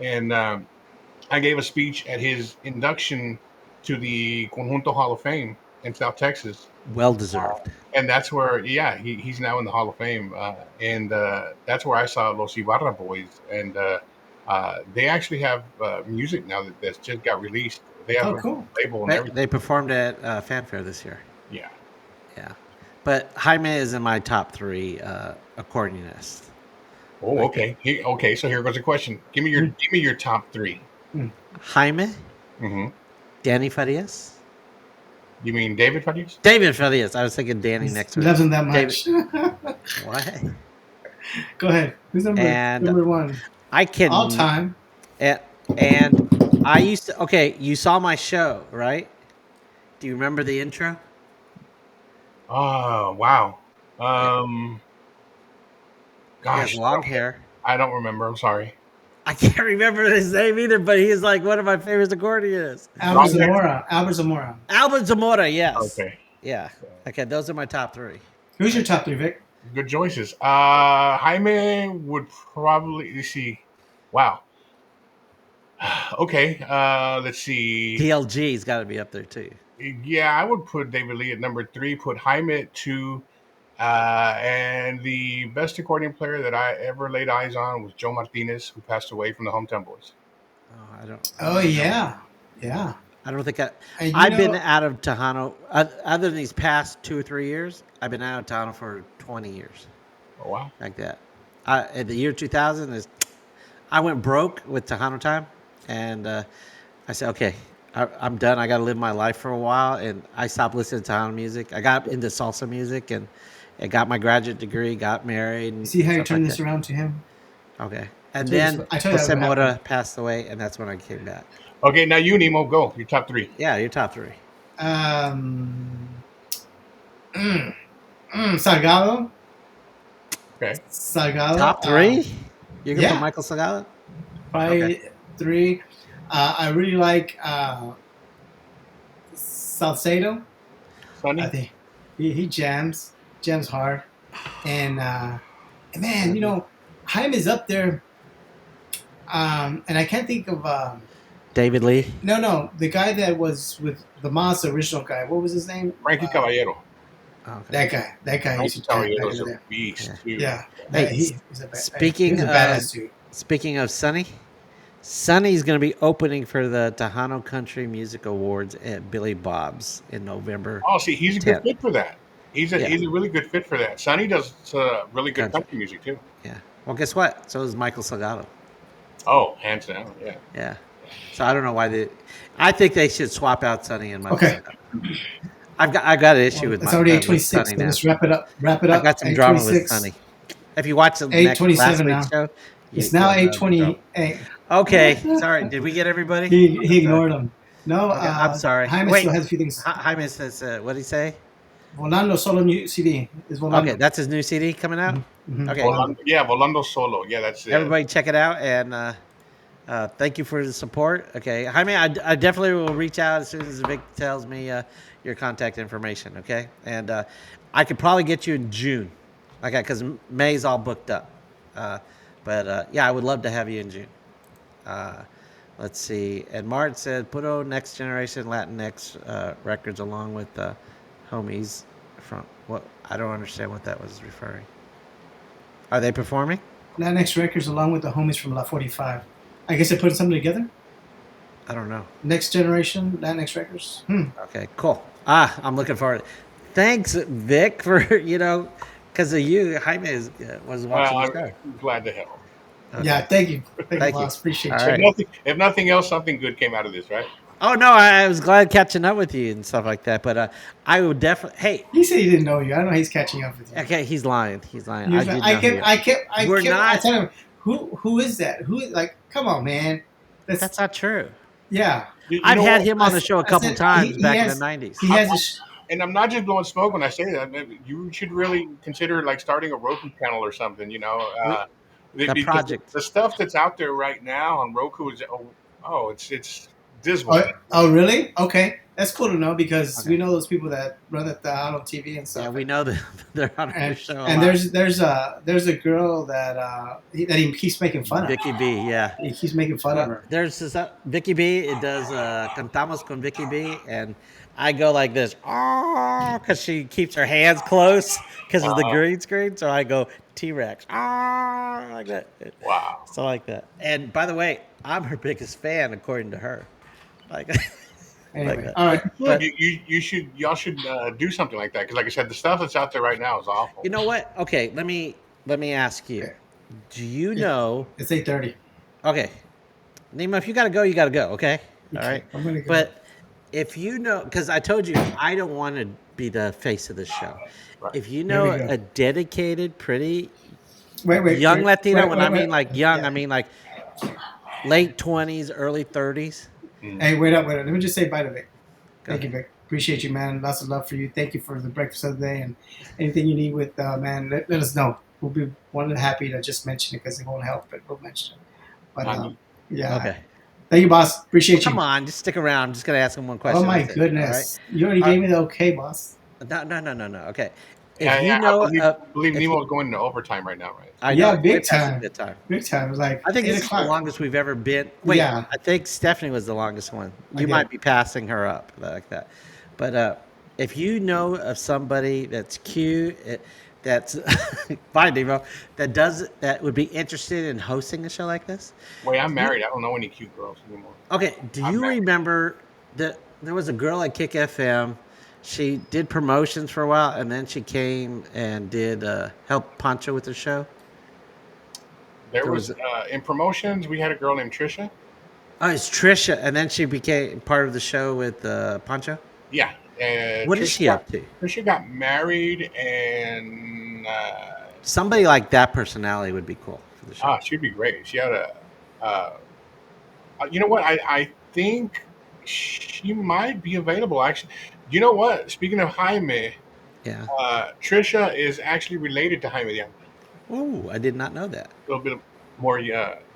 and I gave a speech at his induction to the Conjunto Hall of Fame in South Texas. Well deserved. And that's where, yeah, he's now in the Hall of Fame. And that's where I saw Los Ibarra boys. And they actually have music now that's just got released. They have Oh, a cool. label and They, everything. they performed at Fanfare this year. Yeah. Yeah. But Jaime is in my top three accordionists. Oh, okay. Okay, so here goes a question. Give me your top three. Jaime, Mm-hmm. Danny Farias. You mean David Farias? David Farias. I was thinking Danny next to Loves him. him that David- much. What? Go ahead. Who's And- number one? I can. All time. And I used to. Okay, you saw my show, right? Do you remember the intro? Oh, wow. He has Gosh, long hair. I don't remember. I'm sorry. I can't remember his name either, but he's like one of my favorite accordionists. Albert Zamora. Albert Zamora. Albert Zamora, yes. Okay. Yeah. Okay, those are my top three. Who's your top three, Vic? Good choices. Jaime would probably, let's see. Wow. Okay. Let's see. DLG's got to be up there too. Yeah, I would put David Lee at number 3, put Jaime at 2. And the best accordion player that I ever laid eyes on was Joe Martinez, who passed away from the Hometown Boys. Oh, I don't. Oh yeah, yeah. I don't think And I've been out of Tejano other than these past 2 or 3 years. I've been out of Tejano for 20 years, Oh, wow. like that. In the year 2000 is, I went broke with Tejano time, and I said, okay, I'm done. I got to live my life for a while, and I stopped listening to Tejano music. I got into salsa music, and I got my graduate degree, got married. And See how you stuff turn like this that. around to him? Okay, and I told you then this- I told you that Jose would Mora happen. passed away, and that's when I came back. Okay, now you, Nemo, go. Your top 3. Yeah, your top 3. Salgado. Okay. Salgado. Top 3? You're gonna yeah. put Michael Salgado? Probably Okay. 3. I really like Salcedo. Sonny? I think he jams hard, and man, Jaime's up there. And I can't think of David Lee. no, the guy that was with the Moss original guy. What was his name? Frankie Caballero. Oh, okay. That guy Frankie used to jam back Caballero's in a there. beast, too. Yeah. Hey, He's a speaking he's a of- badass dude. Speaking of Sonny, Sonny's going to be opening for the Tejano Country Music Awards at Billy Bob's in November. Oh, see, he's a good 10th. fit for that. He's a really good fit for that. Sonny does really good Country. country music, too. Yeah. Well, guess what? So is Michael Salgado. Oh, hands down, yeah. Yeah. So I don't know why they. I think they should swap out Sonny and Michael Okay. Salgado. I've got an issue with It's my already with 8:26. Sonny now. Let's wrap it up. I've got some drama with 8:26. Sonny. If you watch the last 8:27 week's now. show, It's you- now you'll know the drama. 8:28. Okay, sorry. Did we get everybody? He ignored him. No, Okay, I'm sorry. Jaime Wait, still has a few things. Jaime says, what did he say? Volando solo new CD is Okay, Volando. that's his new CD coming out. Okay, Volando. Volando Solo. Yeah, that's it. everybody check it out, and thank you for the support. Okay, Jaime, I definitely will reach out as soon as Vic tells me your contact information. Okay, and I could probably get you in June. Okay, because May's all booked up. But yeah, I would love to have you in June. Uh, let's see. And Martin said, put on Next Generation Latinx records along with the homies from what? I don't understand what that was referring. Are they performing? Latinx Records along with the homies from La 45. I guess they put something together. I don't know. Next Generation Latinx Records. Okay, cool. I'm looking forward. Thanks, Vic, for because of you, Jaime was watching the show. I'm glad to help. Okay. Yeah, thank you, Thank you. boss. Appreciate All you. right. If nothing else, something good came out of this, right? Oh no, I was glad catching up with you and stuff like that. But I would definitely. Hey, He said he didn't know you. I don't know. He's catching up with you. okay, he's lying. He's lying. He I was did like, know who you are. We're I not- tell him, who is that? Like, come on, man. That's not true. Yeah. I've know had what? him on the show a couple said times he back has- in the '90s. He has a. And I'm not just blowing smoke when I say that. You should really consider like starting a Roku channel or something. The because project. the stuff that's out there right now on Roku is it's dismal. Oh, really? Okay, that's cool to know because Okay. we know those people that run at the Tejano TV and stuff. Yeah, we know that they're on our And, show. a and lot. there's a girl that he keeps making fun of. Vicky B. Yeah. He keeps making fun of her. There's this Vicky B. It does Cantamos con Vicky B. And I go like this, oh, because she keeps her hands close because of the green screen. So I go T-Rex, oh, like that. Wow. So like that. And by the way, I'm her biggest fan according to her. Like, Anyway, like that. all right. But Y'all should do something like that because, like I said, the stuff that's out there right now is awful. you know what? Okay, let me ask you. Okay. Do you know? It's 8:30. Okay, Nima, if you gotta go, you gotta go. Okay, all right. I'm gonna go. But if you know, because I told you I don't want to be the face of the show. Right. If you There know we go. a dedicated, pretty Wait. young Latina, wait, when wait, I mean wait. like young, Yeah. I mean like late 20s, early 30s. Hey, wait up. Let me just say bye to Vic. Go Thank you, Vic. Appreciate you, man. Lots of love for you. Thank you for the breakfast of the day and anything you need with, man, let us know. We'll be more than happy to just mention it because it won't help, but we'll mention it. But, yeah. Okay. Thank you, boss. Appreciate you. Come on, just stick around. I'm just gonna ask him one question. Oh, my That's it, all goodness. You already gave me the okay, boss. right? No. Okay. If Yeah, you yeah, know, I believe if Nemo's going into overtime right now, right? I Yeah, know, big we're passing time. Good time. Big time. It was like I think 8 this is the o'clock. longest we've ever been. Wait, Yeah. I think Stephanie was the longest one. You Okay. might be passing her up like that. But if you know of somebody that's cute, that's fine, Devo, that would be interested in hosting a show like this. Wait, I'm married. I don't know any cute girls anymore. Okay, do I'm you married. remember that there was a girl at Kick FM? She did promotions for a while, and then she came and did help Pancho with the show. There was in promotions. We had a girl named Trisha. Oh, it's Trisha, and then she became part of the show with Pancho. Yeah. And What is she up to? Trisha got married, and Somebody like that personality would be cool for the show. she'd be great. She had you know what? I think she might be available. Actually, you know what? Speaking of Jaime, Yeah. Trisha is actually related to Jaime. Yeah, Oh, I did not know that. a little bit more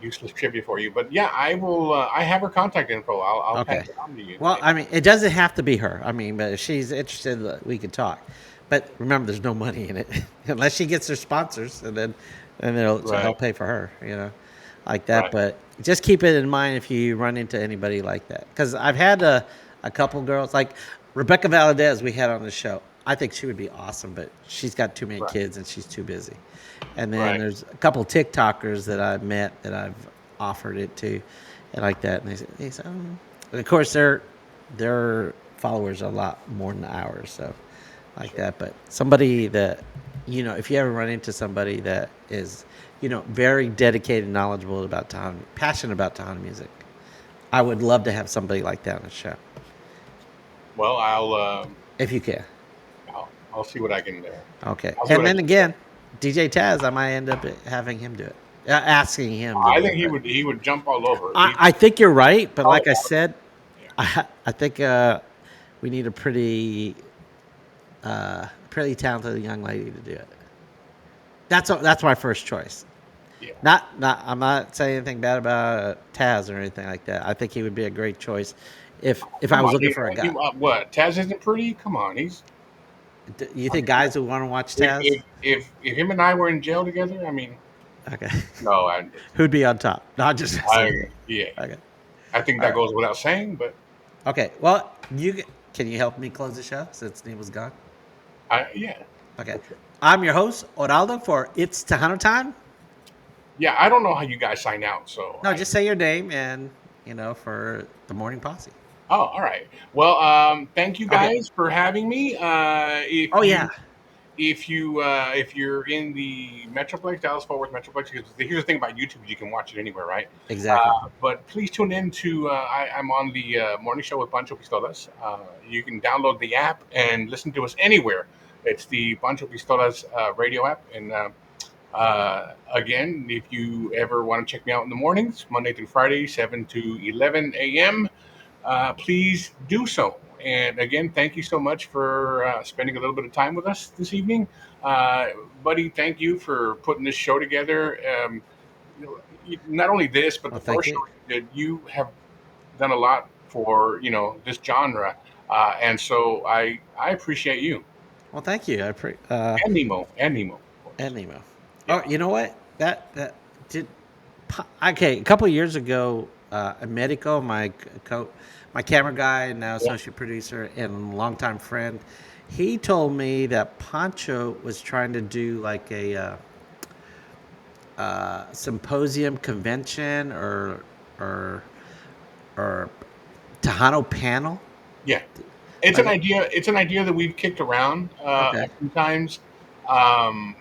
useless trivia for you, but yeah, I will. I have her contact info. I'll Okay. pass it on to you. Well, I mean, it doesn't have to be her. I mean, but if she's interested, we could talk. But remember, there's no money in it unless she gets her sponsors, and then so Right. they'll pay for her, like that. Right. But just keep it in mind if you run into anybody like that, because I've had a couple girls like Rebecca Valadez we had on the show. I think she would be awesome, but she's got too many Right. kids and she's too busy. And then Right. there's a couple TikTokers that I've met that I've offered it to, and like that. And they say, and of course their followers are a lot more than ours, so like that. But somebody that if you ever run into somebody that is very dedicated, knowledgeable about Tejano, passionate about Tejano music, I would love to have somebody like that on the show Well, I'll if you can. I'll see what I can do. Okay, I'll see and what I then can again, DJ Taz, I might end up having him do it, asking him. To I do think it. he would jump all over. I think you're right, but like I Oh. said, I think we need a pretty talented young lady to do it. That's my first choice. Yeah. Not I'm not saying anything bad about Taz or anything like that. I think he would be a great choice if I Come was on, looking for a guy. what? Taz isn't pretty. Come on, he's. You I think mean, guys would want to watch if Taz? if him and I were in jail together, I mean, Okay. no, Who'd be on top? Not just messing. yeah, Okay. I think All that right. goes without saying, but Okay. Well, can you help me close the show since Neil was gone? yeah, Okay. for sure. I'm your host, Oraldo, for It's Tejano Time. Yeah, I don't know how you guys sign out, so No, just say your name and, for the morning posse. Oh, all right. Well, thank you Okay. guys for having me. Oh, yeah. If you're in the Metroplex, Dallas Fort Worth Metroplex, because here's the thing about YouTube, you can watch it anywhere, right? Exactly. But please tune in to I'm on the morning show with Pancho Pistolas. You can download the app and listen to us anywhere. It's the Pancho Pistolas radio app, and again, if you ever want to check me out in the mornings, Monday through Friday, 7 to 11 a.m., please do so. And again, thank you so much for spending a little bit of time with us this evening. Uh, Buddy, thank you for putting this show together. Not only this, but Well, the four thank you. shows that you have done a lot for, this genre. And so I appreciate you Well, thank you. and Nemo, of course. And Nemo. Yeah. Oh, you know what? That did. Okay, a couple of years ago, Americo, my camera guy and now Yeah. associate producer and longtime friend, he told me that Pancho was trying to do like a symposium convention or or Tejano panel. Yeah. It's an Like, idea. It's an idea that we've kicked around okay, a few times. Um,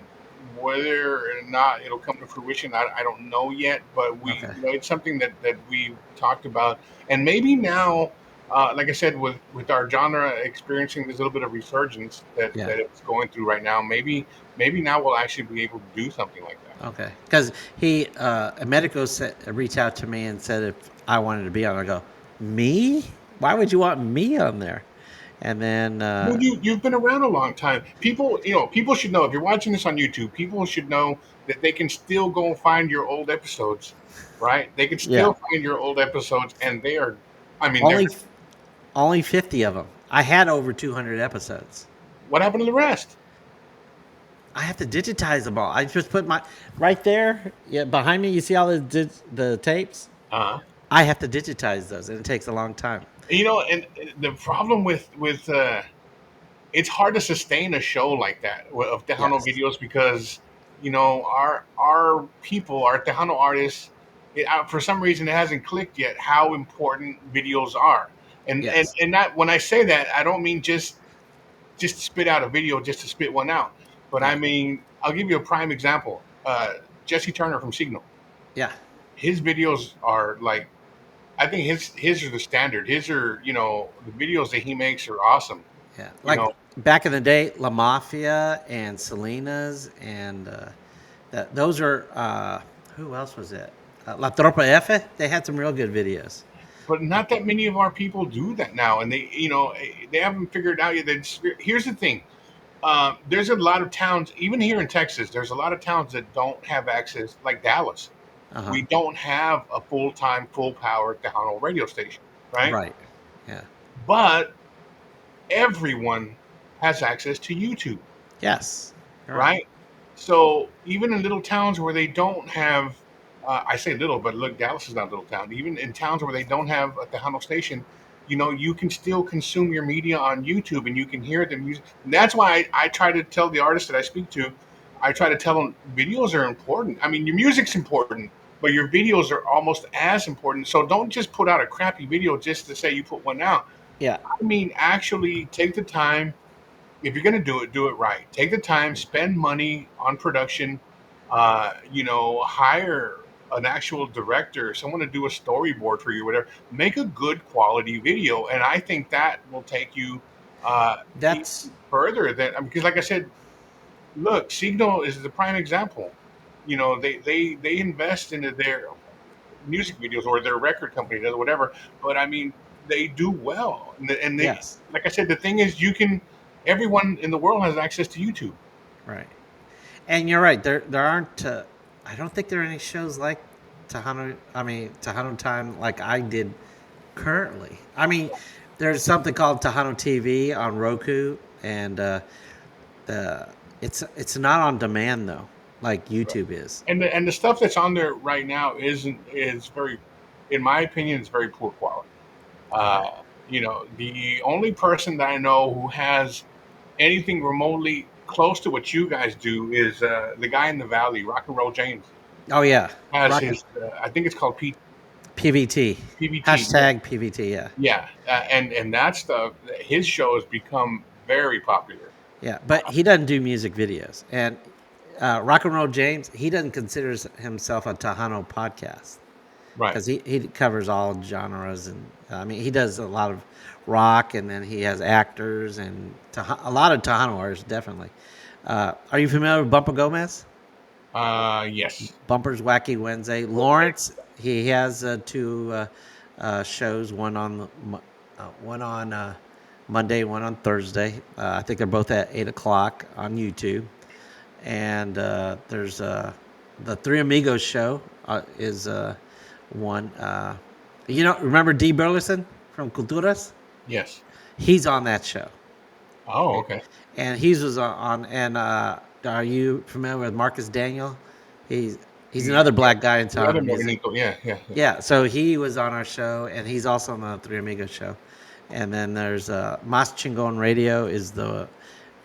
whether or not it'll come to fruition, I don't know yet. But okay, it's something that we talked about, and maybe now, like I said, with our genre experiencing this little bit of resurgence yeah, that it's going through right now, maybe now we'll actually be able to do something like that. okay. Because Americo reached out to me and said if I wanted to be on, I go, me? Why would you want me on there? And then, Well, you've been around a long time. People should know if you're watching this on YouTube. People should know that they can still go and find your old episodes, right? They can yeah, still find your old episodes, and they are, I mean, they're. only only 50 of them. I had over 200 episodes. What happened to the rest? I have to digitize them all. I just put my right there, yeah, behind me. You see all the tapes. Uh, I have to digitize those, and it takes a long time. and the problem with it's hard to sustain a show like that of Tejano Yes, videos because our people, our Tejano artists, for some reason it hasn't clicked yet how important videos are. And yes, and that when I say that, I don't mean just spit out a video just to spit one out, but I yeah, mean I'll give you a prime example. Jesse Turner from Signal, yeah, his videos are like I think his are the standard. His are the videos that he makes are awesome. yeah. You Like know, back in the day, La Mafia and Selena's, and those are who else was it? La Tropa F. They had some real good videos. but not that many of our people do that now, and they haven't figured out yet. Here's the thing: there's a lot of towns, even here in Texas, there's a lot of towns that don't have access, like Dallas. Uh huh. We don't have a full time, full power Tejano radio station, right? Right. Yeah. But everyone has access to YouTube, Yes. You're right. right? So even in little towns where they don't have, I say little, but look, Dallas is not a little town. Even in towns where they don't have a Tejano station, you can still consume your media on YouTube and you can hear the music. And that's why I try to tell the artists that I speak to, I try to tell them videos are important. I mean, your music's important, but your videos are almost as important. So don't just put out a crappy video just to say you put one out. Yeah. I mean, actually take the time if you're going to do it right. Take the time, spend money on production. Hire an actual director, someone to do a storyboard for you, whatever. Make a good quality video, and I think that will take you even That's further. Than because, like I said, look, Signal is the prime example. They invest into their music videos or their record company does whatever. But I mean, they do well, and they, Yes. like I said, the thing is, everyone in the world has access to YouTube. Right. And you're right. There aren't. I don't think there are any shows like Tejano. I mean Tejano Time like I did currently. I mean, there's something called Tejano TV on Roku, and the it's not on demand though, like YouTube is. And the stuff that's on there right now is very, in my opinion, is very poor quality. Okay. The only person that I know who has anything remotely close to what you guys do is the guy in the valley, Rock and Roll James, Oh yeah, has Rocket his. I think it's called PVT. PVT. Yeah, Hashtag PVT. Yeah. yeah, and that stuff. His show has become very popular. Yeah, but he doesn't do music videos. And Rock and Roll James, he doesn't consider himself a Tejano podcast Right. because he covers all genres. And I mean, he does a lot of rock, and then he has actors and a lot of Tejano artists, definitely. Are you familiar with Bumper Gomez? Yes. Bumper's Wacky Wednesday. Lawrence, he has two shows. One on Monday, one on Thursday. I think they're both at 8 o'clock on YouTube. And there's the Three Amigos show is one. Remember Dee Burleson from Culturas? Yes. He's on that show. Oh, okay. And he was on. And are you familiar with Marcus Daniel? He's another black guy in The other town music. Morenito, yeah. Yeah, so he was on our show, and he's also on the Three Amigos show. And then there's Mas Chingon Radio is the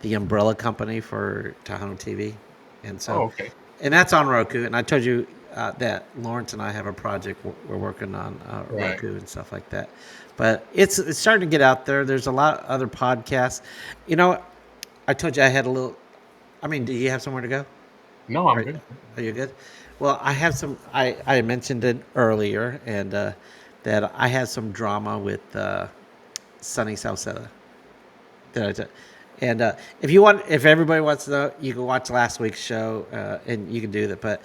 umbrella company for Tejano TV, and Oh, so okay. and that's on Roku. And I told you that Lawrence and I have a project we're working on Right. Roku and stuff like that. But it's starting to get out there. There's a lot of other podcasts. You know, I told you I had a little. I mean, do you have somewhere to go? No, I'm Are, good. are you good? Well, I have some. I mentioned it earlier, and that I had some drama with Sunny Salceda. Did I tell? And if everybody wants to know, you can watch last week's show, and you can do that. But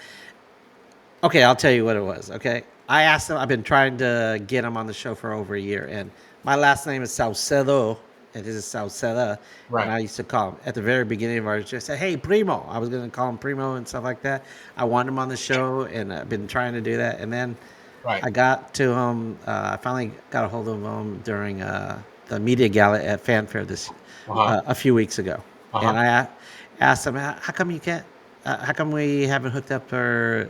okay, I'll tell you what it was. Okay, I asked him. I've been trying to get him on the show for over a year, and my last name is Salcedo, and this is Salceda. And Right. I used to call him at the very beginning of our show. I said, "Hey, Primo." I was going to call him Primo and stuff like that. I wanted him on the show, and I've been trying to do that. And then Right. I got to him. I finally got a hold of him during the media gala at Fanfare Uh-huh. a few weeks ago, Uh-huh. and I asked him, "How come you can't? How come we haven't hooked up for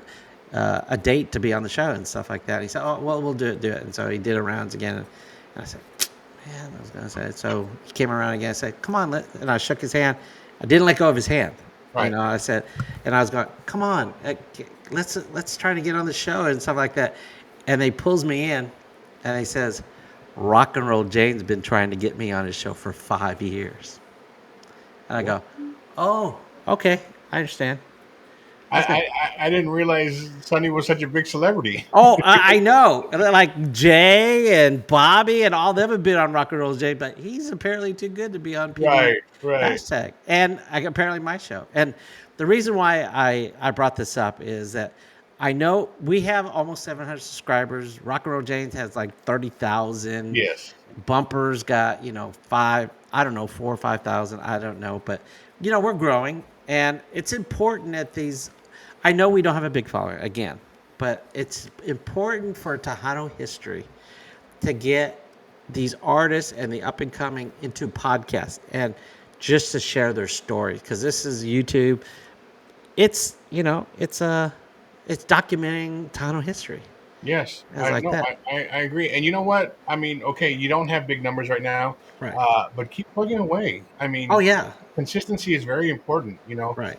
a date to be on the show and stuff like that?" And he said, "Oh, well, we'll do it." And so he did it rounds again, and I said, "Man, I was gonna say." So he came around again. I said, "Come on," and I shook his hand. I didn't let go of his hand. Right. I said, and I was going, "Come on, let's try to get on the show and stuff like that." And he pulls me in, and he says, "Rock and Roll Jane's been trying to get me on his show for 5 years." And I go, "Oh, okay, I understand." I, I said, I didn't realize Sonny was such a big celebrity. "Oh, I know. Like Jay and Bobby and all them have been on Rock and Roll Jane, but he's apparently too good to be on PD Right. hashtag." And apparently my show. And the reason why I brought this up is that I know we have almost 700 subscribers. Rock and Roll James has like 30,000. Yes. Bumpers got, five, I don't know, 4 or 5,000. I don't know. But, we're growing. And it's important that I know we don't have a big following again, but it's important for Tejano history to get these artists and the up and coming into podcasts and just to share their stories. Because this is YouTube. It's, it's documenting Tejano history. Yes. It's like that. I agree. And you know what? I mean, okay, you don't have big numbers right now, Right. but keep plugging away. I mean, Oh, yeah. consistency is very important. Right.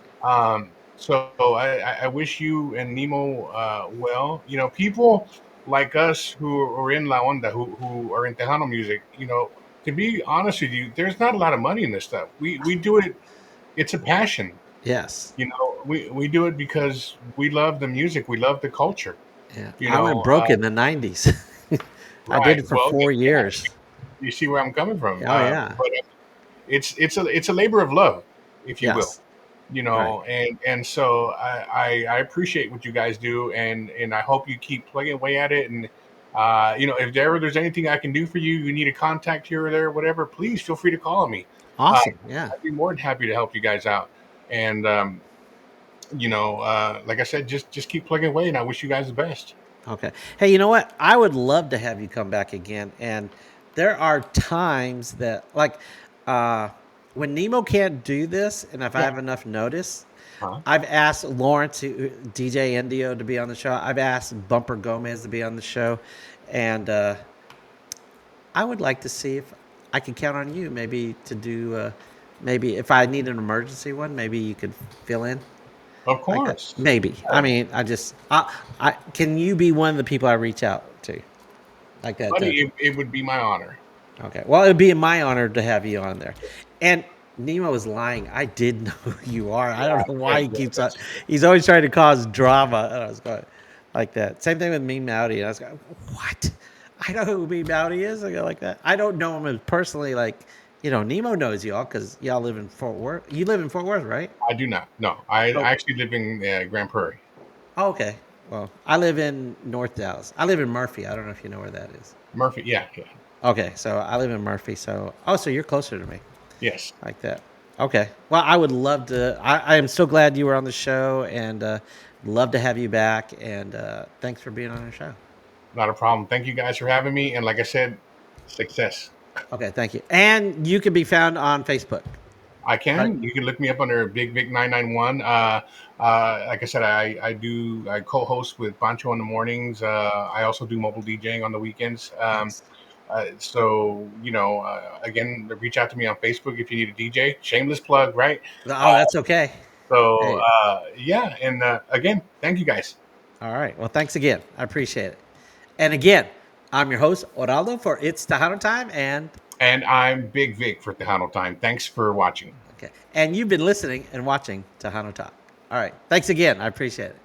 So I wish you and Nemo well. People like us who are in La Onda, who are in Tejano music, to be honest with you, there's not a lot of money in this stuff. We do it. It's a passion. Yes. We do it because we love the music. We love the culture. Yeah. You I went know, broke in the 90s. I did right. it for Well, 4 years. you see where I'm coming from. Oh, yeah. But it's a labor of love, if you will. Yes. Right. And so I appreciate what you guys do, and I hope you keep plugging away at it, If there's anything I can do for you, you need a contact here or there, whatever, please feel free to call me. Uh, Awesome. Yeah. I'd be more than happy to help you guys out. And like I said, just keep plugging away, and I wish you guys the best. Okay. Hey, you know what? I would love to have you come back again. And there are times that, like, uh, when Nemo can't do this, and if I Yeah. have enough notice, Huh? I've asked Lawrence, DJ Indio, to be on the show. I've asked Bumper Gomez to be on the show, and I would like to see if I can count on you, maybe to do, maybe if I need an emergency one, maybe you could fill in. Of Like that. course. Maybe. I mean, I can you be one of the people I reach out to, like that? Buddy, it would be my honor. Okay. Well, it'd be my honor to have you on there. And Nemo is lying. I did know who you are. I don't know why Yeah, he yeah, keeps on. that's He's always trying to cause drama. And I was going like that. Same thing with Mean Mouty. And I was going, what? I know who Mean Mouty is. I go like that. I don't know him personally. Like, Nemo knows y'all because y'all live in Fort Worth. You live in Fort Worth, right? I do not. No, I Oh, actually live in Grand Prairie. oh, okay. Well, I live in North Dallas. I live in Murphy. I don't know if you know where that is. Murphy. Yeah, yeah. Okay, so I live in Murphy. So you're closer to me, Yes. like that. Okay. Well, I would love to. I am so glad you were on the show, and love to have you back. And thanks for being on the show. Not a problem. Thank you guys for having me. And like I said, success. Okay, thank you. And you can be found on Facebook, I right? can. You can look me up under Big Vic 991. Like I said, I co-host with Pancho in the mornings. I also do mobile DJing on the weekends. Nice. Again, reach out to me on Facebook if you need a DJ. Shameless plug, right? Oh, that's okay. Hey, Yeah. And again, thank you guys. all right. Well, thanks again. I appreciate it. And again, I'm your host, Oraldo, for It's Tejano Time, and And I'm Big Vic for Tejano Time. Thanks for watching. okay. And you've been listening and watching Tejano Talk. All right. Thanks again. I appreciate it.